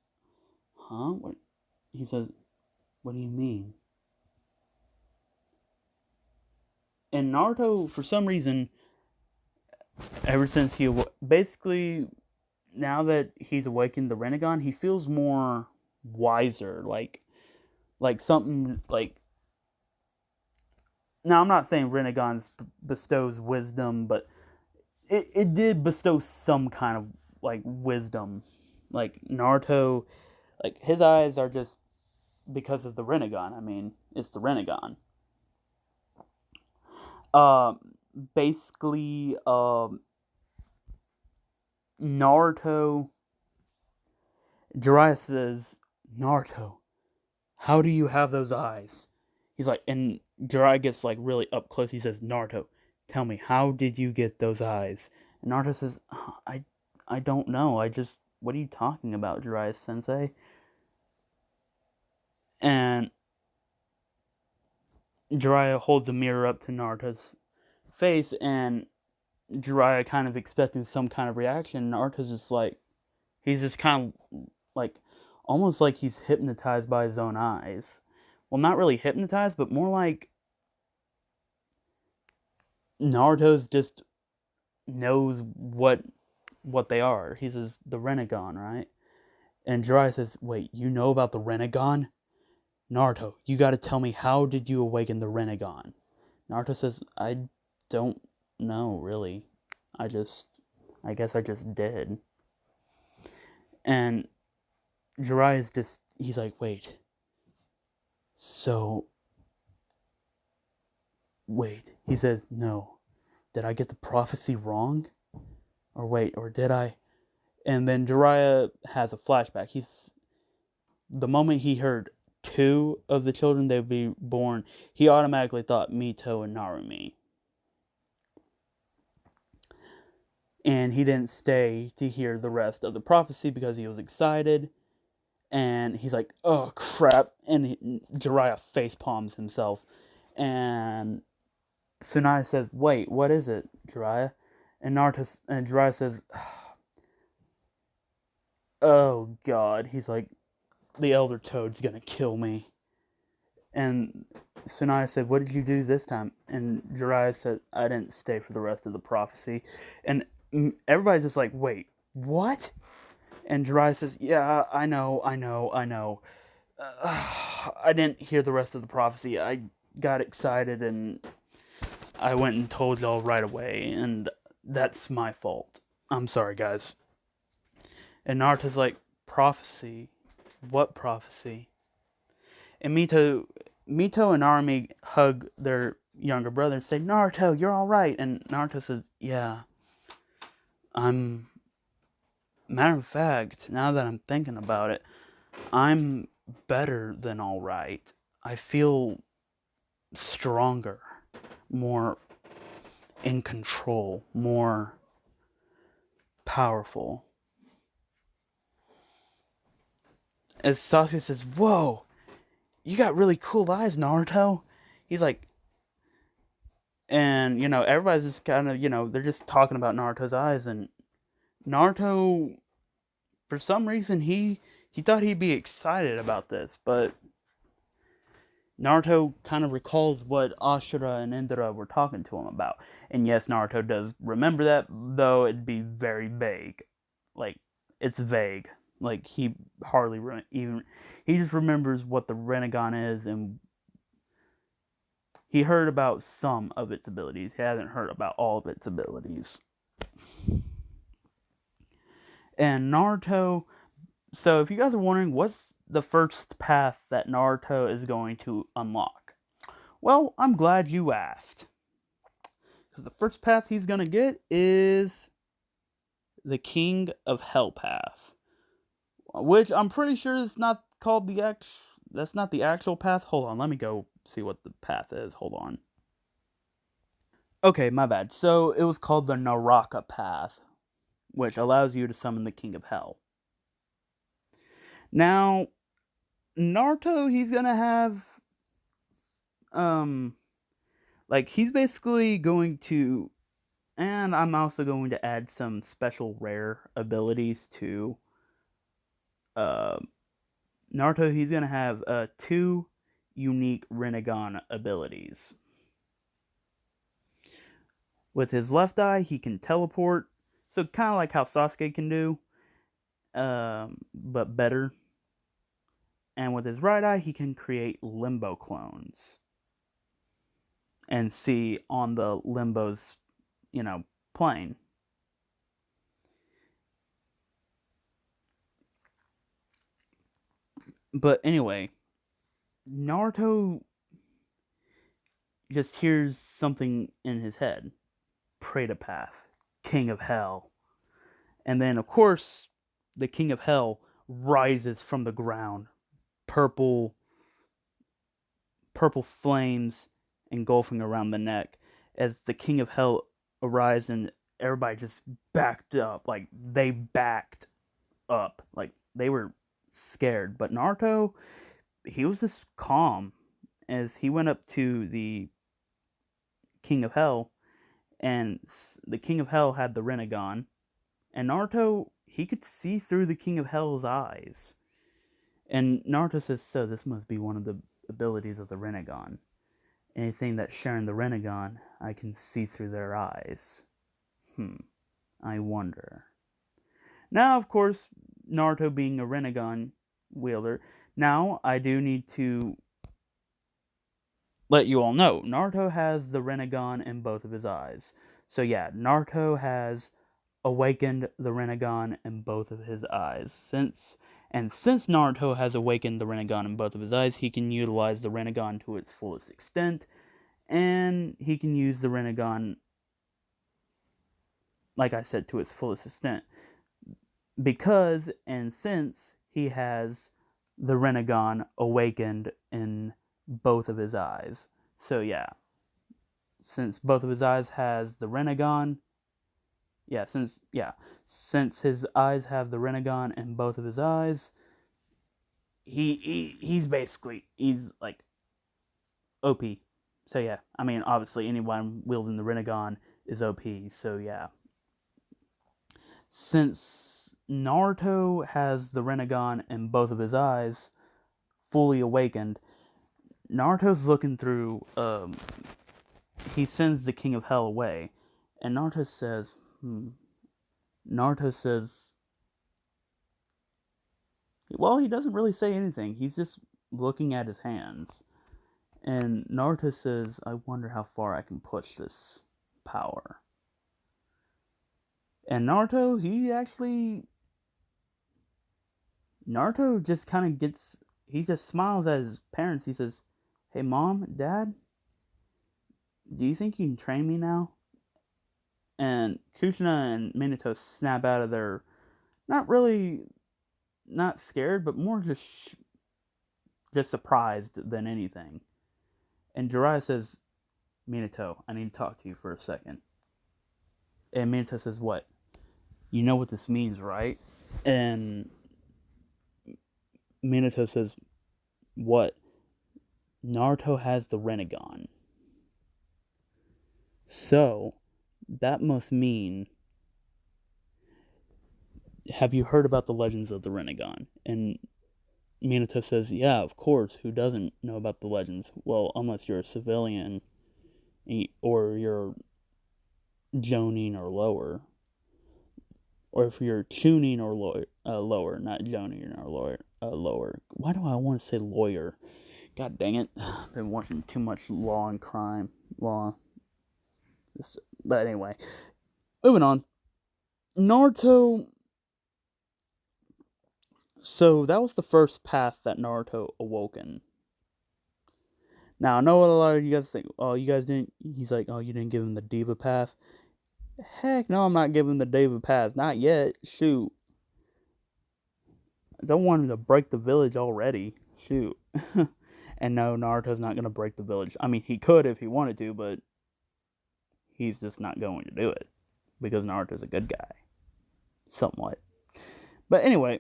huh? What? He says, what do you mean? And Naruto, for some reason, ever since basically, now that he's awakened the Rinnegan, he feels more wiser. Like something, like, now I'm not saying Rinnegan bestows wisdom, but it did bestow some kind of, like, wisdom. Like, Naruto, like, his eyes are just because of the Rinnegan. I mean, it's the Rinnegan. Um, Basically, Naruto, Jiraiya says, Naruto, how do you have those eyes? He's like, and Jiraiya gets, like, really up close. He says, Naruto, tell me, how did you get those eyes? And Naruto says, I don't know. What are you talking about, Jiraiya Sensei? And Jiraiya holds a mirror up to Naruto's face, and Jiraiya kind of expecting some kind of reaction. Naruto's just like, he's just kind of like, almost like he's hypnotized by his own eyes. Well, not really hypnotized, but more like Naruto's just knows what they are. He says, the Rinnegan, right? And Jiraiya says, wait, you know about the Rinnegan? Naruto, you gotta tell me, how did you awaken the Rinnegan? Naruto says, I don't know, really. I guess I just did. And Jiraiya's just, he's like, wait. So, wait. He says, no. Did I get the prophecy wrong? Or wait, or did I? And then Jiraiya has a flashback. The moment he heard two of the children they would be born, he automatically thought Mito and Narumi. And he didn't stay to hear the rest of the prophecy because he was excited. And he's like, oh crap. And Jiraiya facepalms himself. And Tsunade says, wait, what is it, Jiraiya? And Jiraiya says, oh god. He's like, the Elder Toad's gonna kill me. And Tsunade said, what did you do this time? And Jiraiya said, I didn't stay for the rest of the prophecy. And everybody's just like, wait, what? And Jiraiya says, yeah, I know. I didn't hear the rest of the prophecy. I got excited and I went and told y'all right away, and that's my fault. I'm sorry, guys. And Naruto's like, prophecy? What prophecy? And Mito and Narumi hug their younger brother and say, Naruto, you're alright. And Naruto says, yeah, matter of fact, now that I'm thinking about it, I'm better than alright. I feel stronger, more in control, more powerful. As Sasuke says, whoa, you got really cool eyes, Naruto. He's like, and, everybody's just kind of, they're just talking about Naruto's eyes, and Naruto, for some reason, he thought he'd be excited about this, but Naruto kind of recalls what Ashura and Indra were talking to him about. And yes, Naruto does remember that, though it'd be very vague. Like, it's vague. Like, he hardly he just remembers what the Rinnegan is, and he heard about some of its abilities. He hasn't heard about all of its abilities. And Naruto So if you guys are wondering, what's the first path that Naruto is going to unlock? Well, I'm glad you asked. Because the first path he's going to get is the King of Hell path. Which I'm pretty sure it's not called that's not the actual path. Hold on, let me go see what the path is. Hold on. Okay, my bad. So it was called the Naraka path, which allows you to summon the King of Hell. Now, Naruto, he's gonna have um like he's basically going to, and I'm also going to add some special rare abilities to uh Naruto. He's gonna have two unique Rinnegan abilities. With his left eye, he can teleport, so kind of like how Sasuke can do, but better. And with his right eye, he can create limbo clones and see on the limbo's, plane. But anyway, Naruto just hears something in his head. Path, King of Hell. And then, of course, the King of Hell rises from the ground. Purple purple flames engulfing around the neck as the King of Hell arrives, and everybody just backed up. Like they backed up. Like they were scared. But Naruto, he was just calm as he went up to the King of Hell, and the King of Hell had the Rinnegan, and Naruto, he could see through the King of Hell's eyes. And Naruto says, "So this must be one of the abilities of the Rinnegan. Anything that's sharing the Rinnegan, I can see through their eyes. I wonder." Now, of course, Naruto being a Rinnegan wielder, now I do need to let you all know, Naruto has the Rinnegan in both of his eyes. So yeah, Naruto has awakened the Rinnegan in both of his eyes. Since Naruto has awakened the Rinnegan in both of his eyes, he can utilize the Rinnegan to its fullest extent, and he can use the Rinnegan, like I said, to its fullest extent. Because and since he has the Rinnegan awakened in both of his eyes. So yeah, since both of his eyes has the Rinnegan, since his eyes have the Rinnegan in both of his eyes, he's basically he's like OP. So yeah, I mean obviously anyone wielding the Rinnegan is OP. So yeah, since Naruto has the Rinnegan in both of his eyes, fully awakened, Naruto's looking through. He sends the King of Hell away, and Naruto says, Naruto says, well, he doesn't really say anything. He's just looking at his hands. And Naruto says, I wonder how far I can push this power. And Naruto just kind of he just smiles at his parents. He says, hey, Mom, Dad, do you think you can train me now? And Kushina and Minato snap out of their, not scared, but more just surprised than anything. And Jiraiya says, Minato, I need to talk to you for a second. And Minato says, what? You know what this means, right? And Minato says, what? Naruto has the Rinnegan. So, that must mean, have you heard about the legends of the Rinnegan? And Minato says, yeah, of course, who doesn't know about the legends? Well, unless you're a civilian, or you're Jonin or lower. Or if you're tuning or lower, not Jonin or lower. Why do I want to say lawyer? God dang it. I've been watching too much law and crime. But anyway, moving on. Naruto So that was the first path that Naruto awoken. Now I know what a lot of you guys think. Oh, you guys didn't. He's like, oh, you didn't give him the diva path. Heck no, I'm not giving him the diva path. Not yet. Shoot, I don't want him to break the village already. Shoot. And no, Naruto's not gonna break the village. I mean, he could if he wanted to, but he's just not going to do it because Naruto's a good guy, somewhat. But anyway,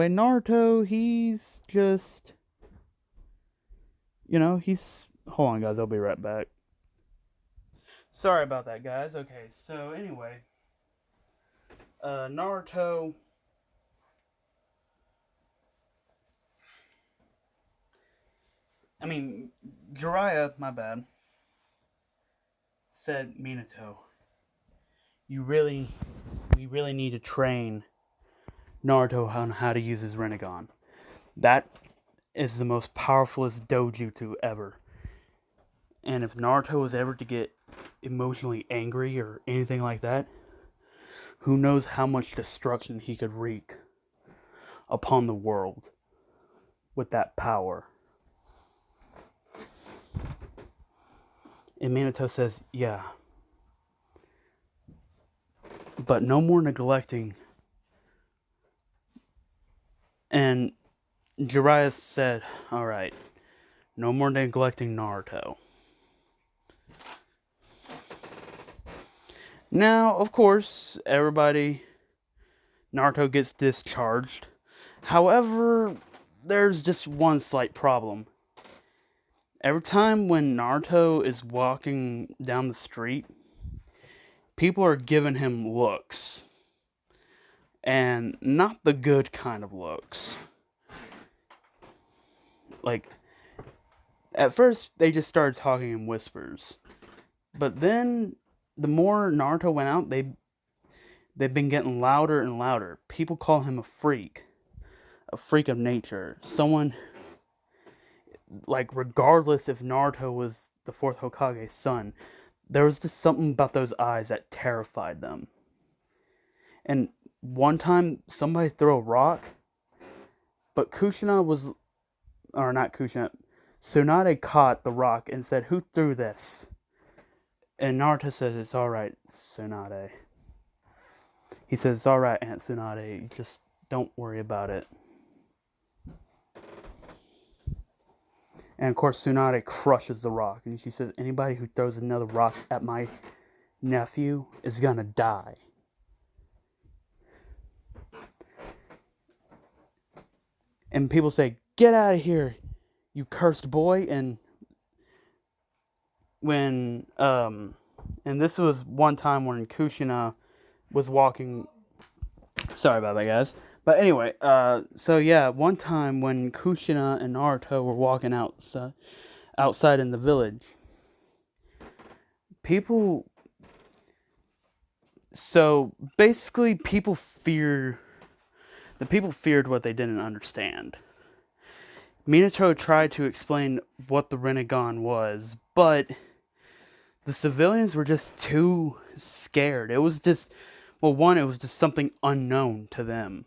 Naruto, he's just, he's. Hold on, guys. I'll be right back. Sorry about that, guys. Okay, so anyway, Naruto. I mean, Jiraiya, my bad, said, Minato, we really need to train Naruto on how to use his Rinnegan. That is the most powerfulest dojutsu ever. And if Naruto was ever to get emotionally angry or anything like that, who knows how much destruction he could wreak upon the world with that power. And Minato says, yeah. But no more neglecting. And Jiraiya said, alright, no more neglecting Naruto. Now, of course, Naruto gets discharged. However, there's just one slight problem. Every time when Naruto is walking down the street, people are giving him looks. And not the good kind of looks. Like, at first, they just started talking in whispers. But then, the more Naruto went out, they've been getting louder and louder. People call him a freak of nature. Someone, like, regardless if Naruto was the fourth Hokage's son, there was just something about those eyes that terrified them. And one time, somebody threw a rock, but Tsunade caught the rock and said, who threw this? And Naruto says, it's alright, Tsunade. He says, it's alright, Aunt Tsunade, just don't worry about it. And of course, Tsunade crushes the rock, and she says, anybody who throws another rock at my nephew is gonna die. And people say, get out of here, you cursed boy. And this was one time when Kushina was walking. Sorry about that, guys. But anyway, one time when Kushina and Naruto were walking outside in the village, people feared what they didn't understand. Minato tried to explain what the Rinnegan was, but the civilians were just too scared. It was just something unknown to them.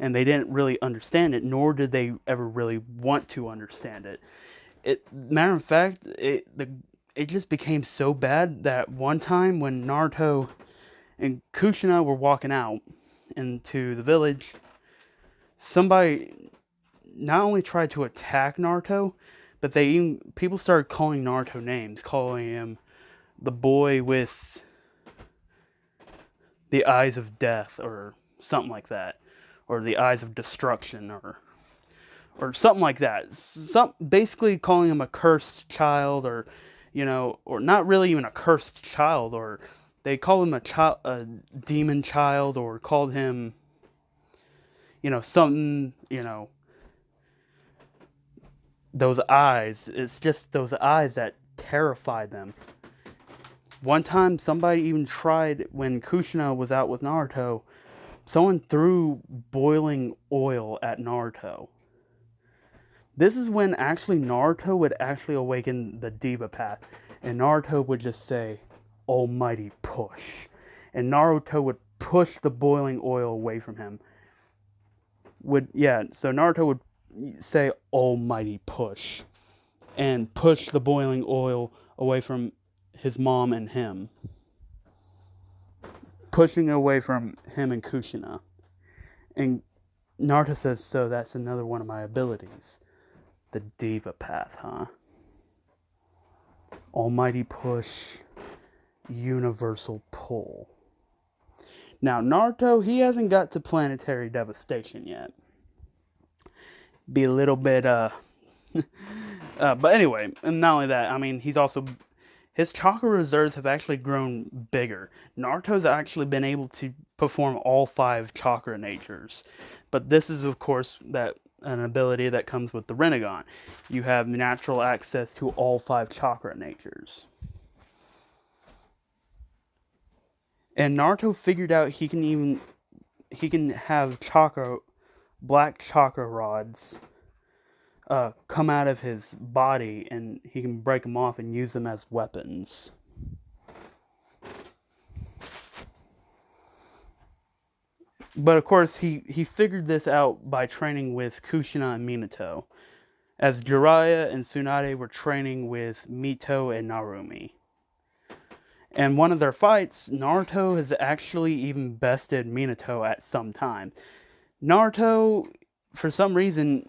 And they didn't really understand it, nor did they ever really want to understand it. Matter of fact, it just became so bad that one time when Naruto and Kushina were walking out into the village, somebody not only tried to attack Naruto, but people started calling Naruto names, calling him the boy with the eyes of death, or something like that, or the eyes of destruction, or something like that. Basically calling him a cursed child, or or not really even a cursed child, or they called him a demon child, or called him, something, those eyes. It's just those eyes that terrified them. One time, somebody even tried, when Kushina was out with Naruto, someone threw boiling oil at Naruto. This is when actually Naruto would actually awaken the Diva Path. And Naruto would just say, Almighty push. And Naruto would push the boiling oil away from him. So Naruto would say, Almighty push. And push the boiling oil away from his mom and him. Pushing away from him and Kushina. And Naruto says, so that's another one of my abilities. The Diva Path, huh? Almighty push, universal pull. Now, Naruto, he hasn't got to planetary devastation yet. Be a little bit, but anyway, and not only that, I mean, his chakra reserves have actually grown bigger. Naruto's actually been able to perform all 5 chakra natures. But this is, of course, an ability that comes with the Rinnegan. You have natural access to all 5 chakra natures. And Naruto figured out he can have black chakra rods come out of his body, and he can break them off and use them as weapons. But of course, he figured this out by training with Kushina and Minato, as Jiraiya and Tsunade were training with Mito and Narumi. And one of their fights, Naruto has actually even bested Minato at some time. Naruto, for some reason,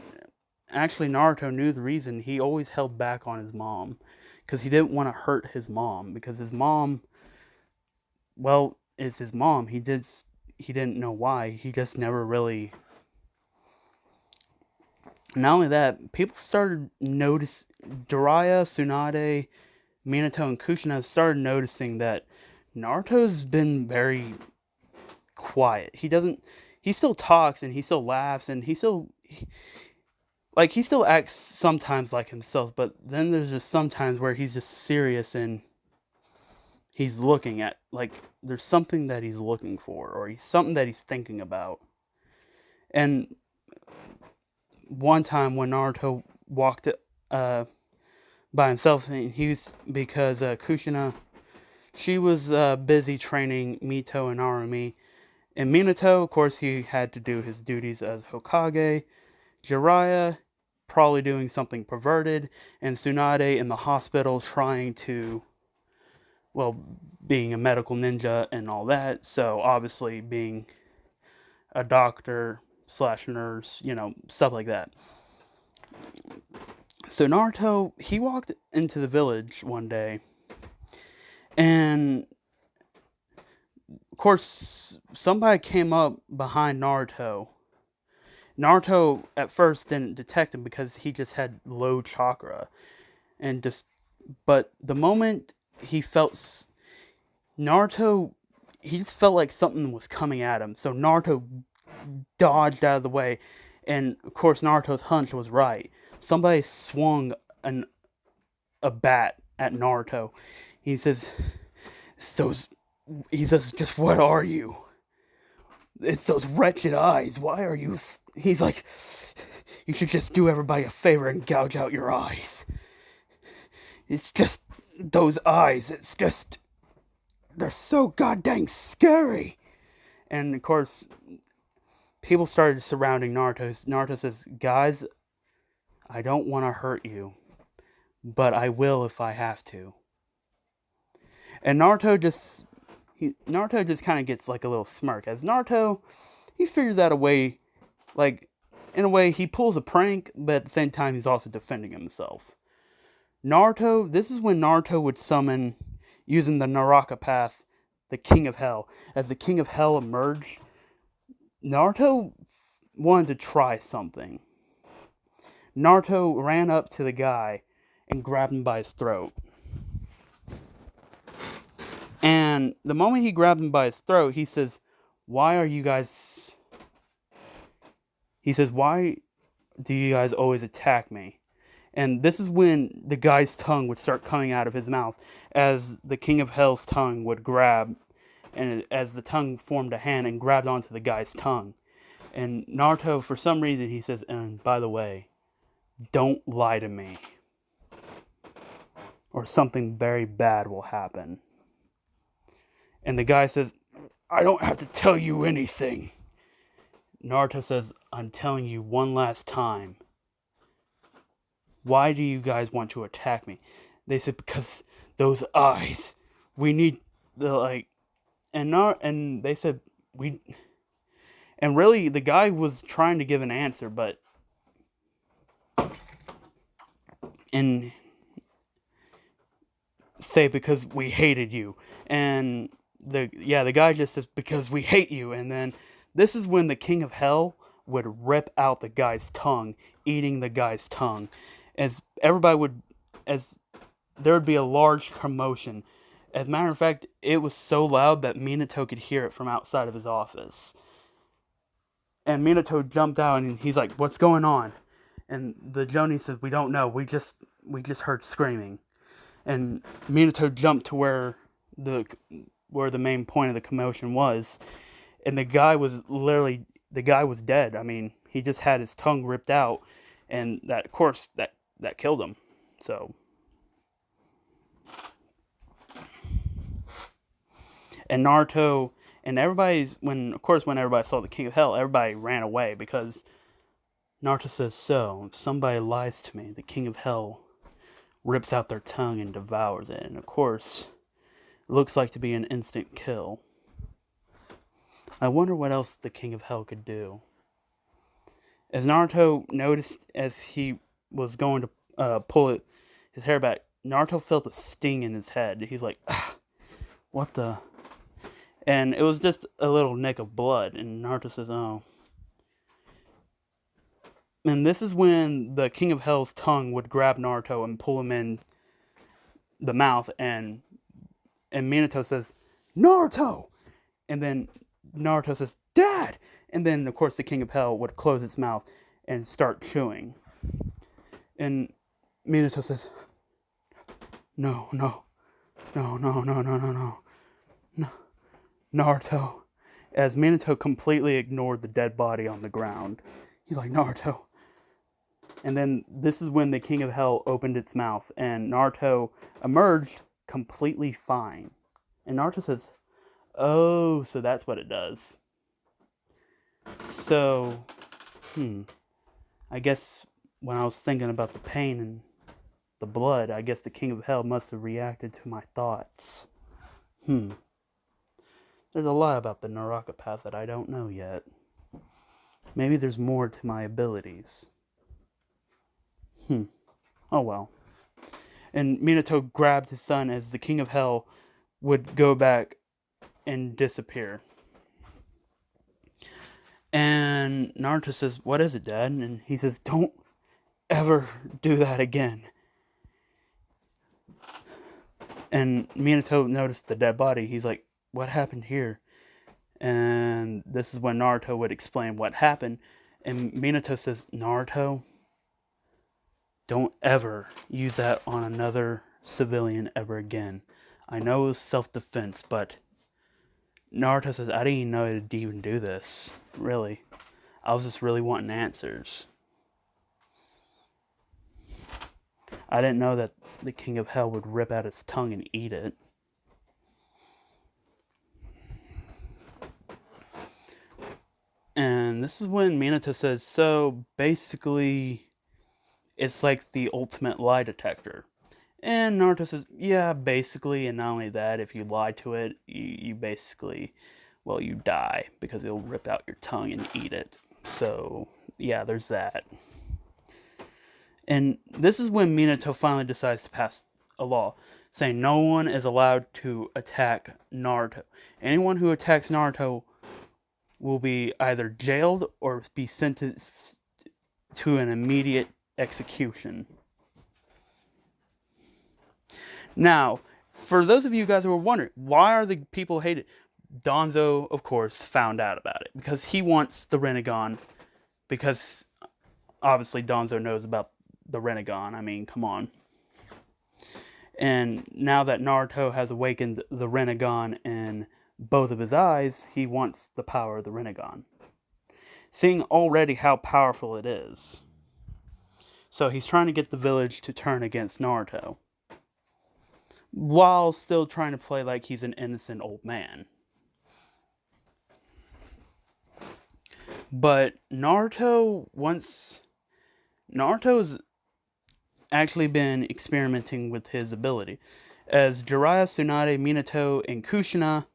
actually Naruto knew the reason, he always held back on his mom. Because he didn't want to hurt his mom. Because his mom, well, it's his mom. He didn't know why. He just never really... Not only that, people started noticing... Jiraiya, Tsunade, Minato, and Kushina started noticing that Naruto's been very quiet. He still talks, and he still laughs, and he still acts sometimes like himself, but then there's just sometimes where he's just serious, and he's looking at, there's something that he's looking for, or something that he's thinking about. And one time when Naruto walked by himself, and because Kushina, she was busy training Mito and Narumi, and Minato, of course, he had to do his duties as Hokage, Jiraiya probably doing something perverted, and Tsunade in the hospital trying to, being a medical ninja and all that, so obviously being a doctor / nurse, stuff like that. So Naruto, he walked into the village one day, and of course, somebody came up behind Naruto. Naruto at first didn't detect him because he just had low chakra, but the moment he felt Naruto, he just felt like something was coming at him. So Naruto dodged out of the way, and of course Naruto's hunch was right. Somebody swung a bat at Naruto. He says, just what are you? It's those wretched eyes. Why are you... He's like, you should just do everybody a favor and gouge out your eyes. It's just those eyes. It's just... They're so goddamn scary. And of course, people started surrounding Naruto. Naruto says, guys, I don't want to hurt you, but I will if I have to. And Naruto just kind of gets like a little smirk. As Naruto, he figures out a way, in a way, he pulls a prank, but at the same time, he's also defending himself. This is when Naruto would summon, using the Naraka path, the King of Hell. As the King of Hell emerged, Naruto wanted to try something. Naruto ran up to the guy and grabbed him by his throat. And the moment he grabbed him by his throat, he says, why do you guys always attack me? And this is when the guy's tongue would start coming out of his mouth, as the King of Hell's tongue would grab, and as the tongue formed a hand and grabbed onto the guy's tongue. And Naruto, for some reason, he says, and by the way, don't lie to me, or something very bad will happen. And the guy says, I don't have to tell you anything. Naruto says, I'm telling you one last time. Why do you guys want to attack me? They said, because those eyes. We need the like and they said we and really the guy was trying to give an answer, but and say because we hated you. And the guy just says because we hate you. And then this is when the King of Hell would rip out the guy's tongue, eating the guy's tongue. As everybody would as there would be a large commotion. As a matter of fact, it was so loud that Minato could hear it from outside of his office. And Minato jumped out and he's like, "What's going on?" And the Jonin said, "We don't know. We just heard screaming." And Minato jumped to where the main point of the commotion was, and the guy was dead. I mean, he just had his tongue ripped out, and that of course that killed him. So. And Naruto and when everybody saw the King of Hell, everybody ran away because Naruto says, so if somebody lies to me, the King of Hell rips out their tongue and devours it. And of course, it looks like to be an instant kill. I wonder what else the King of Hell could do. As Naruto noticed as he was going to pull his hair back, Naruto felt a sting in his head. He's like, what the... And it was just a little nick of blood. And Naruto says, oh. And this is when the King of Hell's tongue would grab Naruto and pull him in the mouth. And Minato says, Naruto! And then Naruto says, Dad! And then, of course, the King of Hell would close its mouth and start chewing. And Minato says, No. Naruto, as Minato completely ignored the dead body on the ground. He's like, Naruto. And then this is when the King of Hell opened its mouth, and Naruto emerged completely fine. And Naruto says, oh, so that's what it does. So, I guess when I was thinking about the pain and the blood, I guess the King of Hell must have reacted to my thoughts. There's a lot about the Naraka path that I don't know yet. Maybe there's more to my abilities. Oh well. And Minato grabbed his son as the King of Hell would go back and disappear. And Naruto says, what is it, Dad? And he says, don't ever do that again. And Minato noticed the dead body. He's like, what happened here? And this is when Naruto would explain what happened. And Minato says, Naruto, don't ever use that on another civilian ever again. I know it was self-defense, but Naruto says, I didn't even know it'd even do this. Really. I was just really wanting answers. I didn't know that the King of Hell would rip out its tongue and eat it. And this is when Minato says, so basically, it's like the ultimate lie detector. And Naruto says, yeah, basically, and not only that, if you lie to it, you basically, well, you die, because it'll rip out your tongue and eat it. So, yeah, there's that. And this is when Minato finally decides to pass a law, saying no one is allowed to attack Naruto. Anyone who attacks Naruto will be either jailed or be sentenced to an immediate execution. Now, for those of you guys who are wondering, why are the people hated? Danzo, of course, found out about it. Because he wants the Rinnegan. Because, obviously, Danzo knows about the Rinnegan. I mean, come on. And now that Naruto has awakened the Rinnegan in both of his eyes, he wants the power of the Rinnegan. Seeing already how powerful it is. So he's trying to get the village to turn against Naruto, while still trying to play like he's an innocent old man. But Naruto's actually been experimenting with his ability. As Jiraiya, Tsunade, Minato, and Kushina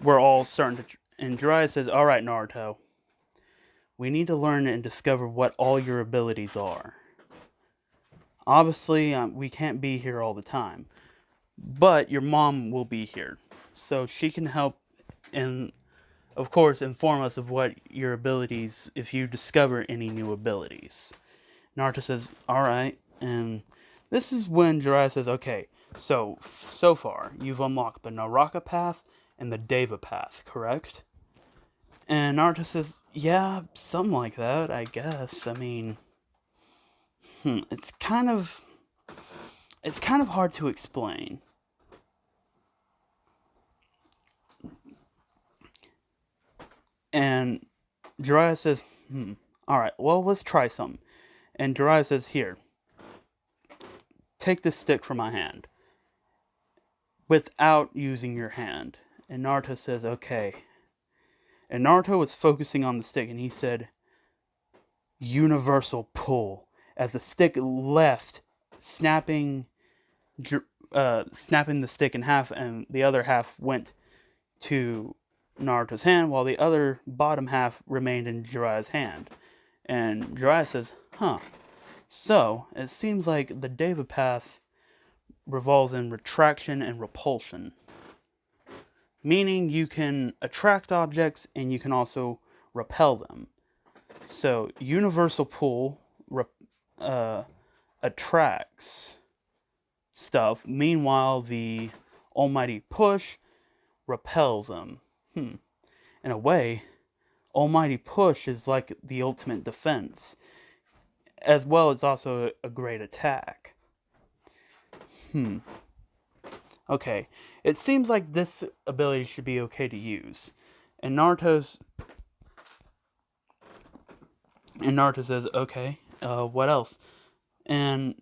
were all starting to... And Jiraiya says, alright Naruto, we need to learn and discover what all your abilities are. Obviously, we can't be here all the time. But your mom will be here. So she can help and, of course, inform us of what your abilities, if you discover any new abilities. Naruto says, alright. And this is when Jiraiya says, okay, so far, you've unlocked the Naraka path and the Deva path, correct? And Naruto says, yeah, something like that, I guess. I mean, it's kind of hard to explain. And Jiraiya says, alright, well, let's try some. And Jiraiya says, here, take this stick from my hand. Without using your hand. And Naruto says, okay. And Naruto was focusing on the stick, and he said, universal pull. As the stick left, snapping the stick in half, and the other half went to Naruto's hand, while the other bottom half remained in Jiraiya's hand. And Jiraiya says, so it seems like the Deva path revolves in retraction and repulsion. Meaning you can attract objects and you can also repel them. So universal pull attracts stuff. Meanwhile, the almighty push repels them. In a way, almighty push is like the ultimate defense. As well as also a great attack. Okay, it seems like this ability should be okay to use. And Naruto says, okay, what else? And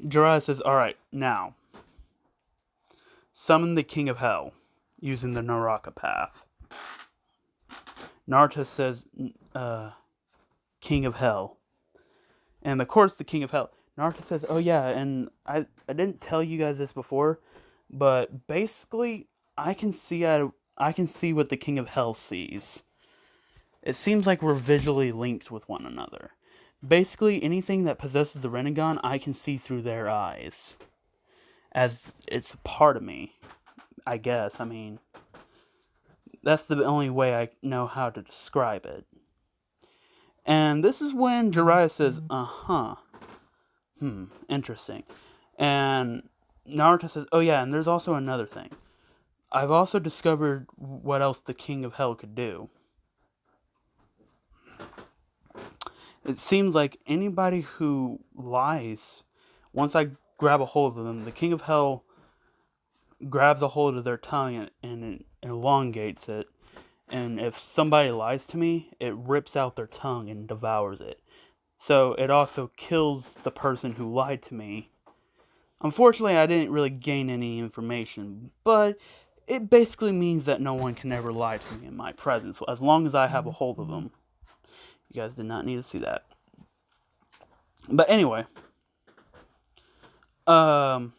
Jiraiya says, alright, now, summon the King of Hell, using the Naraka path. Naruto says, King of Hell. And of course, the King of Hell. Naruto says, oh yeah, and I didn't tell you guys this before, but basically, I can see what the King of Hell sees. It seems like we're visually linked with one another. Basically, anything that possesses the Rinnegan, I can see through their eyes. As it's a part of me, I guess. I mean, that's the only way I know how to describe it. And this is when Jiraiya says, interesting. And Naruto says, oh yeah, and there's also another thing. I've also discovered what else the King of Hell could do. It seems like anybody who lies, once I grab a hold of them, the King of Hell grabs a hold of their tongue and elongates it. And if somebody lies to me, it rips out their tongue and devours it. So it also kills the person who lied to me. Unfortunately, I didn't really gain any information, but it basically means that no one can ever lie to me in my presence, as long as I have a hold of them. You guys did not need to see that. But anyway. And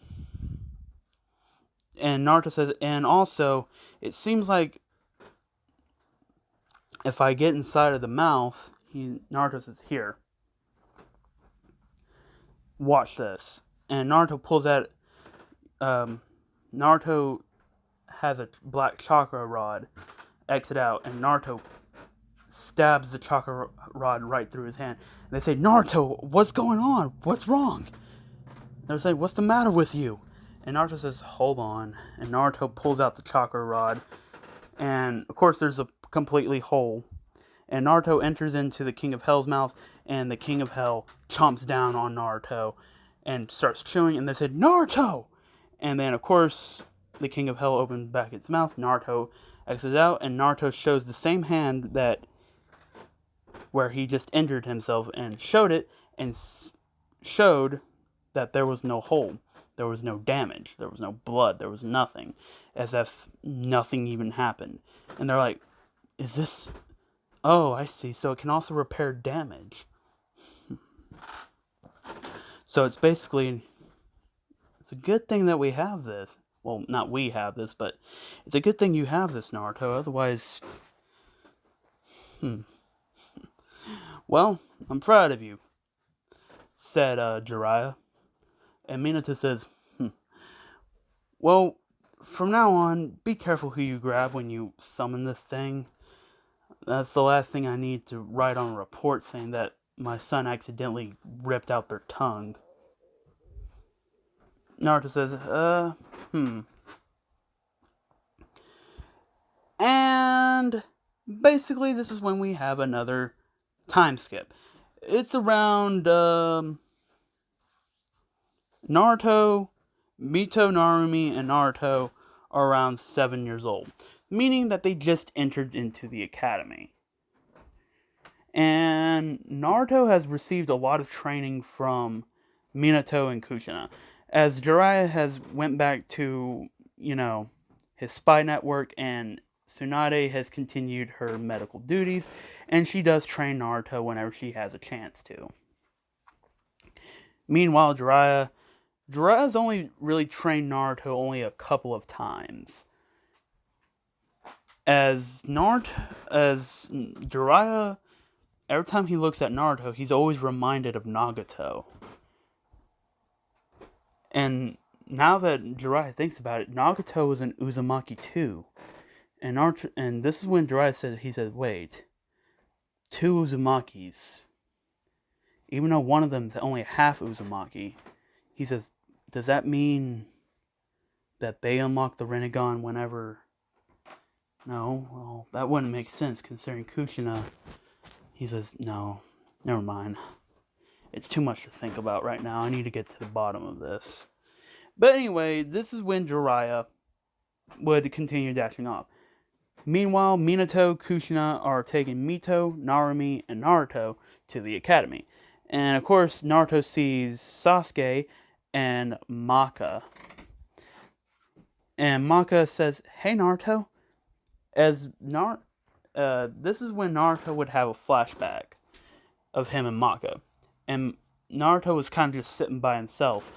Naruto says, and also, it seems like if I get inside of the mouth, Naruto says, here. Watch this. And Naruto pulls out, Naruto has a black chakra rod exit out, and Naruto stabs the chakra rod right through his hand. And they say, Naruto, what's going on? What's wrong? They're saying, what's the matter with you? And Naruto says, hold on. And Naruto pulls out the chakra rod, and of course there's a completely hole. And Naruto enters into the King of Hell's mouth, and the King of Hell chomps down on Naruto and starts chewing, and they said, Naruto! And then, of course, the King of Hell opens back its mouth, Naruto exits out, and Naruto shows the same hand where he just injured himself, and showed it, and showed that there was no hole, there was no damage, there was no blood, there was nothing, as if nothing even happened. And they're like, is this... Oh, I see, so it can also repair damage. So it's basically... It's a good thing that we have this. Well, not we have this, but it's a good thing you have this, Naruto, otherwise... Well, I'm proud of you, said Jiraiya. And Minato says, well, from now on, be careful who you grab when you summon this thing. That's the last thing I need to write on a report saying that my son accidentally ripped out their tongue. Naruto says, And basically this is when we have another time skip. It's around Naruto, Mito, Narumi, and Naruto are around 7 years old, meaning that they just entered into the academy. And Naruto has received a lot of training from Minato and Kushina, as Jiraiya has went back to, his spy network, and Tsunade has continued her medical duties, and she does train Naruto whenever she has a chance to. Meanwhile, Jiraiya's only really trained Naruto only a couple of times. As Jiraiya, every time he looks at Naruto, he's always reminded of Nagato. And now that Jiraiya thinks about it, Nagato was an Uzumaki too. And this is when Jiraiya said, wait, 2 Uzumakis. Even though one of them's only a half Uzumaki, he says, does that mean that they unlock the Rinnegan whenever... No, well, that wouldn't make sense considering Kushina. He says, no, never mind. It's too much to think about right now. I need to get to the bottom of this. But anyway, this is when Jiraiya would continue dashing off. Meanwhile, Minato, Kushina are taking Mito, Narumi, and Naruto to the academy. And of course, Naruto sees Sasuke and Maka. And Maka says, hey Naruto. This is when Naruto would have a flashback of him and Maka. And Naruto was kind of just sitting by himself.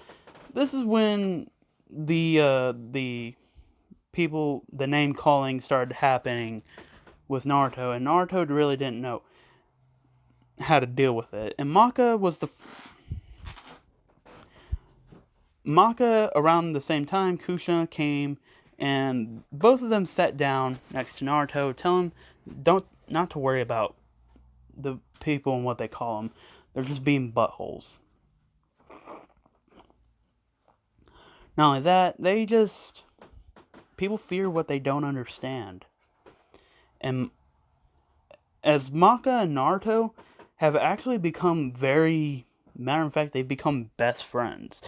This is when the name calling started happening with Naruto, and Naruto really didn't know how to deal with it. And Maka around the same time, Kushina came, and both of them sat down next to Naruto, telling him not to worry about the people and what they call them. They're just being buttholes. Not only that, people fear what they don't understand. And as Maka and Naruto have actually become matter of fact, they've become best friends.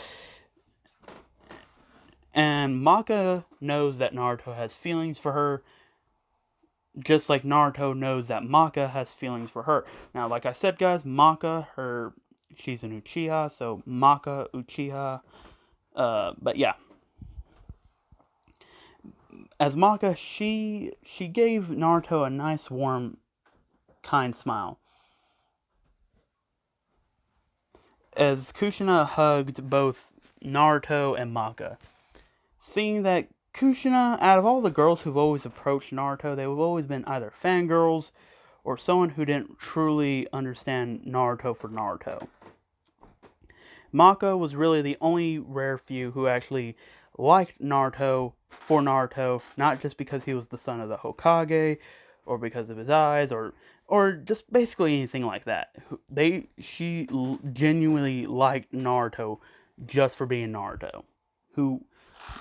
And Maka knows that Naruto has feelings for her, just like Naruto knows that Maka has feelings for her. Now, like I said, guys, she's an Uchiha, so Maka, Uchiha. But yeah. As Maka, she gave Naruto a nice, warm, kind smile. As Kushina hugged both Naruto and Maka. Seeing that Kushina, out of all the girls who've always approached Naruto, they've always been either fangirls or someone who didn't truly understand Naruto for Naruto. Maka was really the only rare few who actually liked Naruto for Naruto, not just because he was the son of the Hokage, or because of his eyes, or just basically anything like that. She genuinely liked Naruto just for being Naruto, who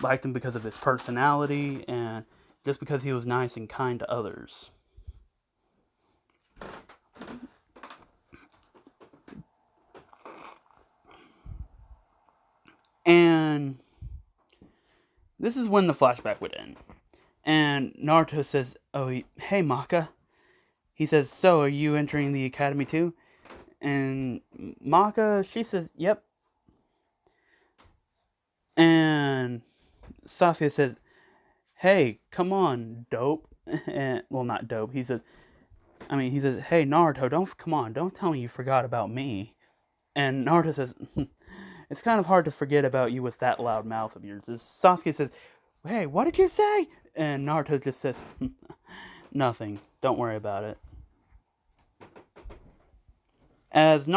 liked him because of his personality and just because he was nice and kind to others. And this is when the flashback would end. And Naruto says, oh, hey Maka. He says, so are you entering the academy too? And Maka, she says, yep, And Sasuke says, hey, come on, dope. And, well, not dope. He says, hey, Naruto, don't tell me you forgot about me. And Naruto says, it's kind of hard to forget about you with that loud mouth of yours. And Sasuke says, hey, what did you say? And Naruto just says, nothing. Don't worry about it. As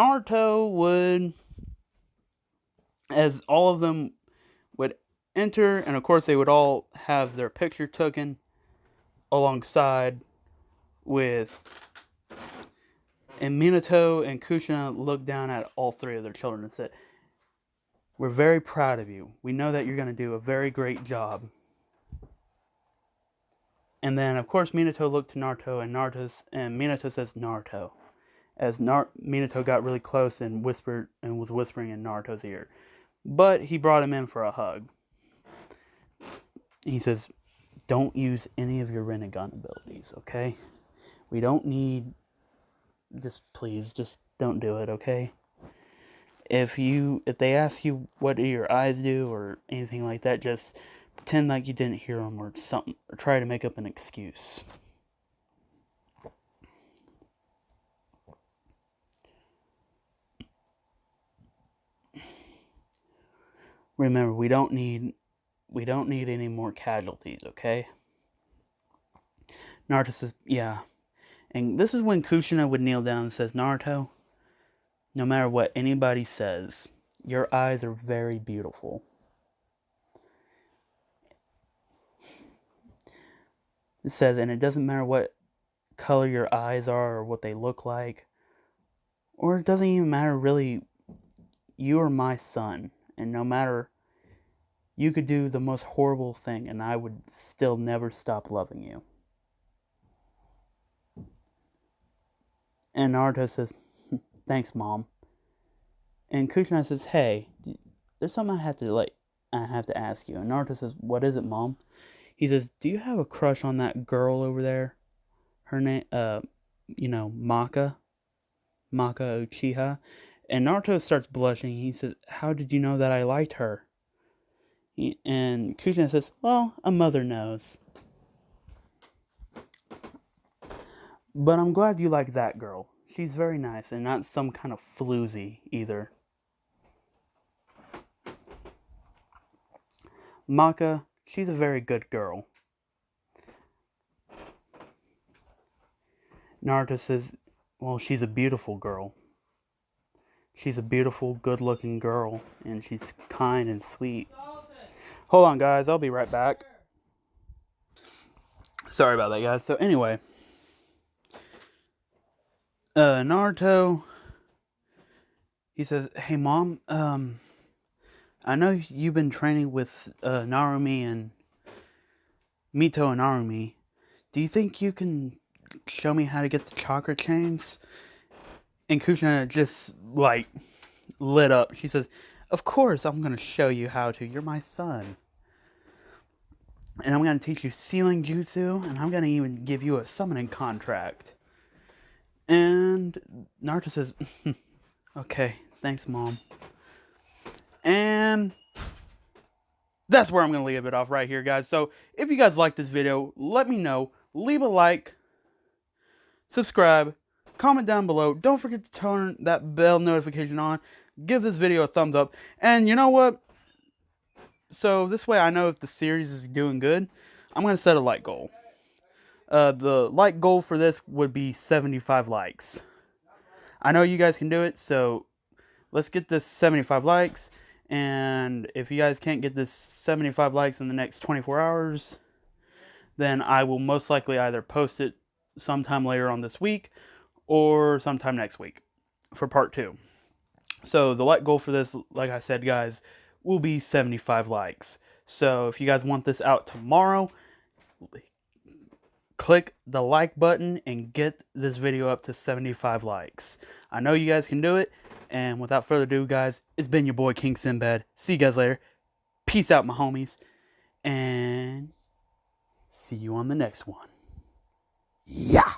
all of them would enter, and of course they would all have their picture taken alongside with, and Minato and Kushina looked down at all three of their children and said, we're very proud of you. We know that you're going to do a very great job. And then, of course, Minato looked to Naruto, and Minato says, Naruto. As Minato got really close and was whispering in Naruto's ear. But he brought him in for a hug. He says, don't use any of your Rinnegan abilities, okay? We don't need... Please, just don't do it, okay? If they ask you what do your eyes do or anything like that, just pretend like you didn't hear them or something, or try to make up an excuse. Remember, we don't need any more casualties, okay? Naruto says, yeah. And this is when Kushina would kneel down and says, Naruto, no matter what anybody says, your eyes are very beautiful. It says, and it doesn't matter what color your eyes are or what they look like, or it doesn't even matter really, you are my son, and no matter, you could do the most horrible thing and I would still never stop loving you. And Naruto says, thanks, Mom. And Kushina says, hey, there's something I have to ask you. And Naruto says, what is it, Mom? He says, do you have a crush on that girl over there? Her name, Maka Uchiha. And Naruto starts blushing. He says, how did you know that I liked her? And Kushina says, well, a mother knows. But I'm glad you like that girl. She's very nice and not some kind of floozy either. Maka, she's a very good girl. Naruto says, well, she's a beautiful girl. She's a beautiful, good-looking girl, and she's kind and sweet. Hold on, guys. I'll be right back. Sorry about that, guys. So, anyway. Naruto, he says, hey, Mom, I know you've been training with Narumi and Mito and Narumi. Do you think you can show me how to get the chakra chains? And Kushina just, lit up. She says, of course I'm going to show you how to. You're my son. And I'm going to teach you sealing jutsu, and I'm going to even give you a summoning contract. And Naruto says, okay, thanks, Mom. And that's where I'm going to leave it off right here, guys. So if you guys like this video, let me know. Leave a like, subscribe, comment down below. Don't forget to turn that bell notification on. Give this video a thumbs up. And you know what? So this way I know if the series is doing good, I'm going to set a like goal. The like goal for this would be 75 likes. I know you guys can do it, so let's get this 75 likes. And if you guys can't get this 75 likes in the next 24 hours, then I will most likely either post it sometime later on this week or sometime next week for part 2. So the like goal for this, like I said, guys, will be 75 likes. So if you guys want this out tomorrow, click the like button and get this video up to 75 likes. I know you guys can do it. And without further ado, guys, it's been your boy, King Sinbad. See you guys later. Peace out, my homies. And see you on the next one. Yeah!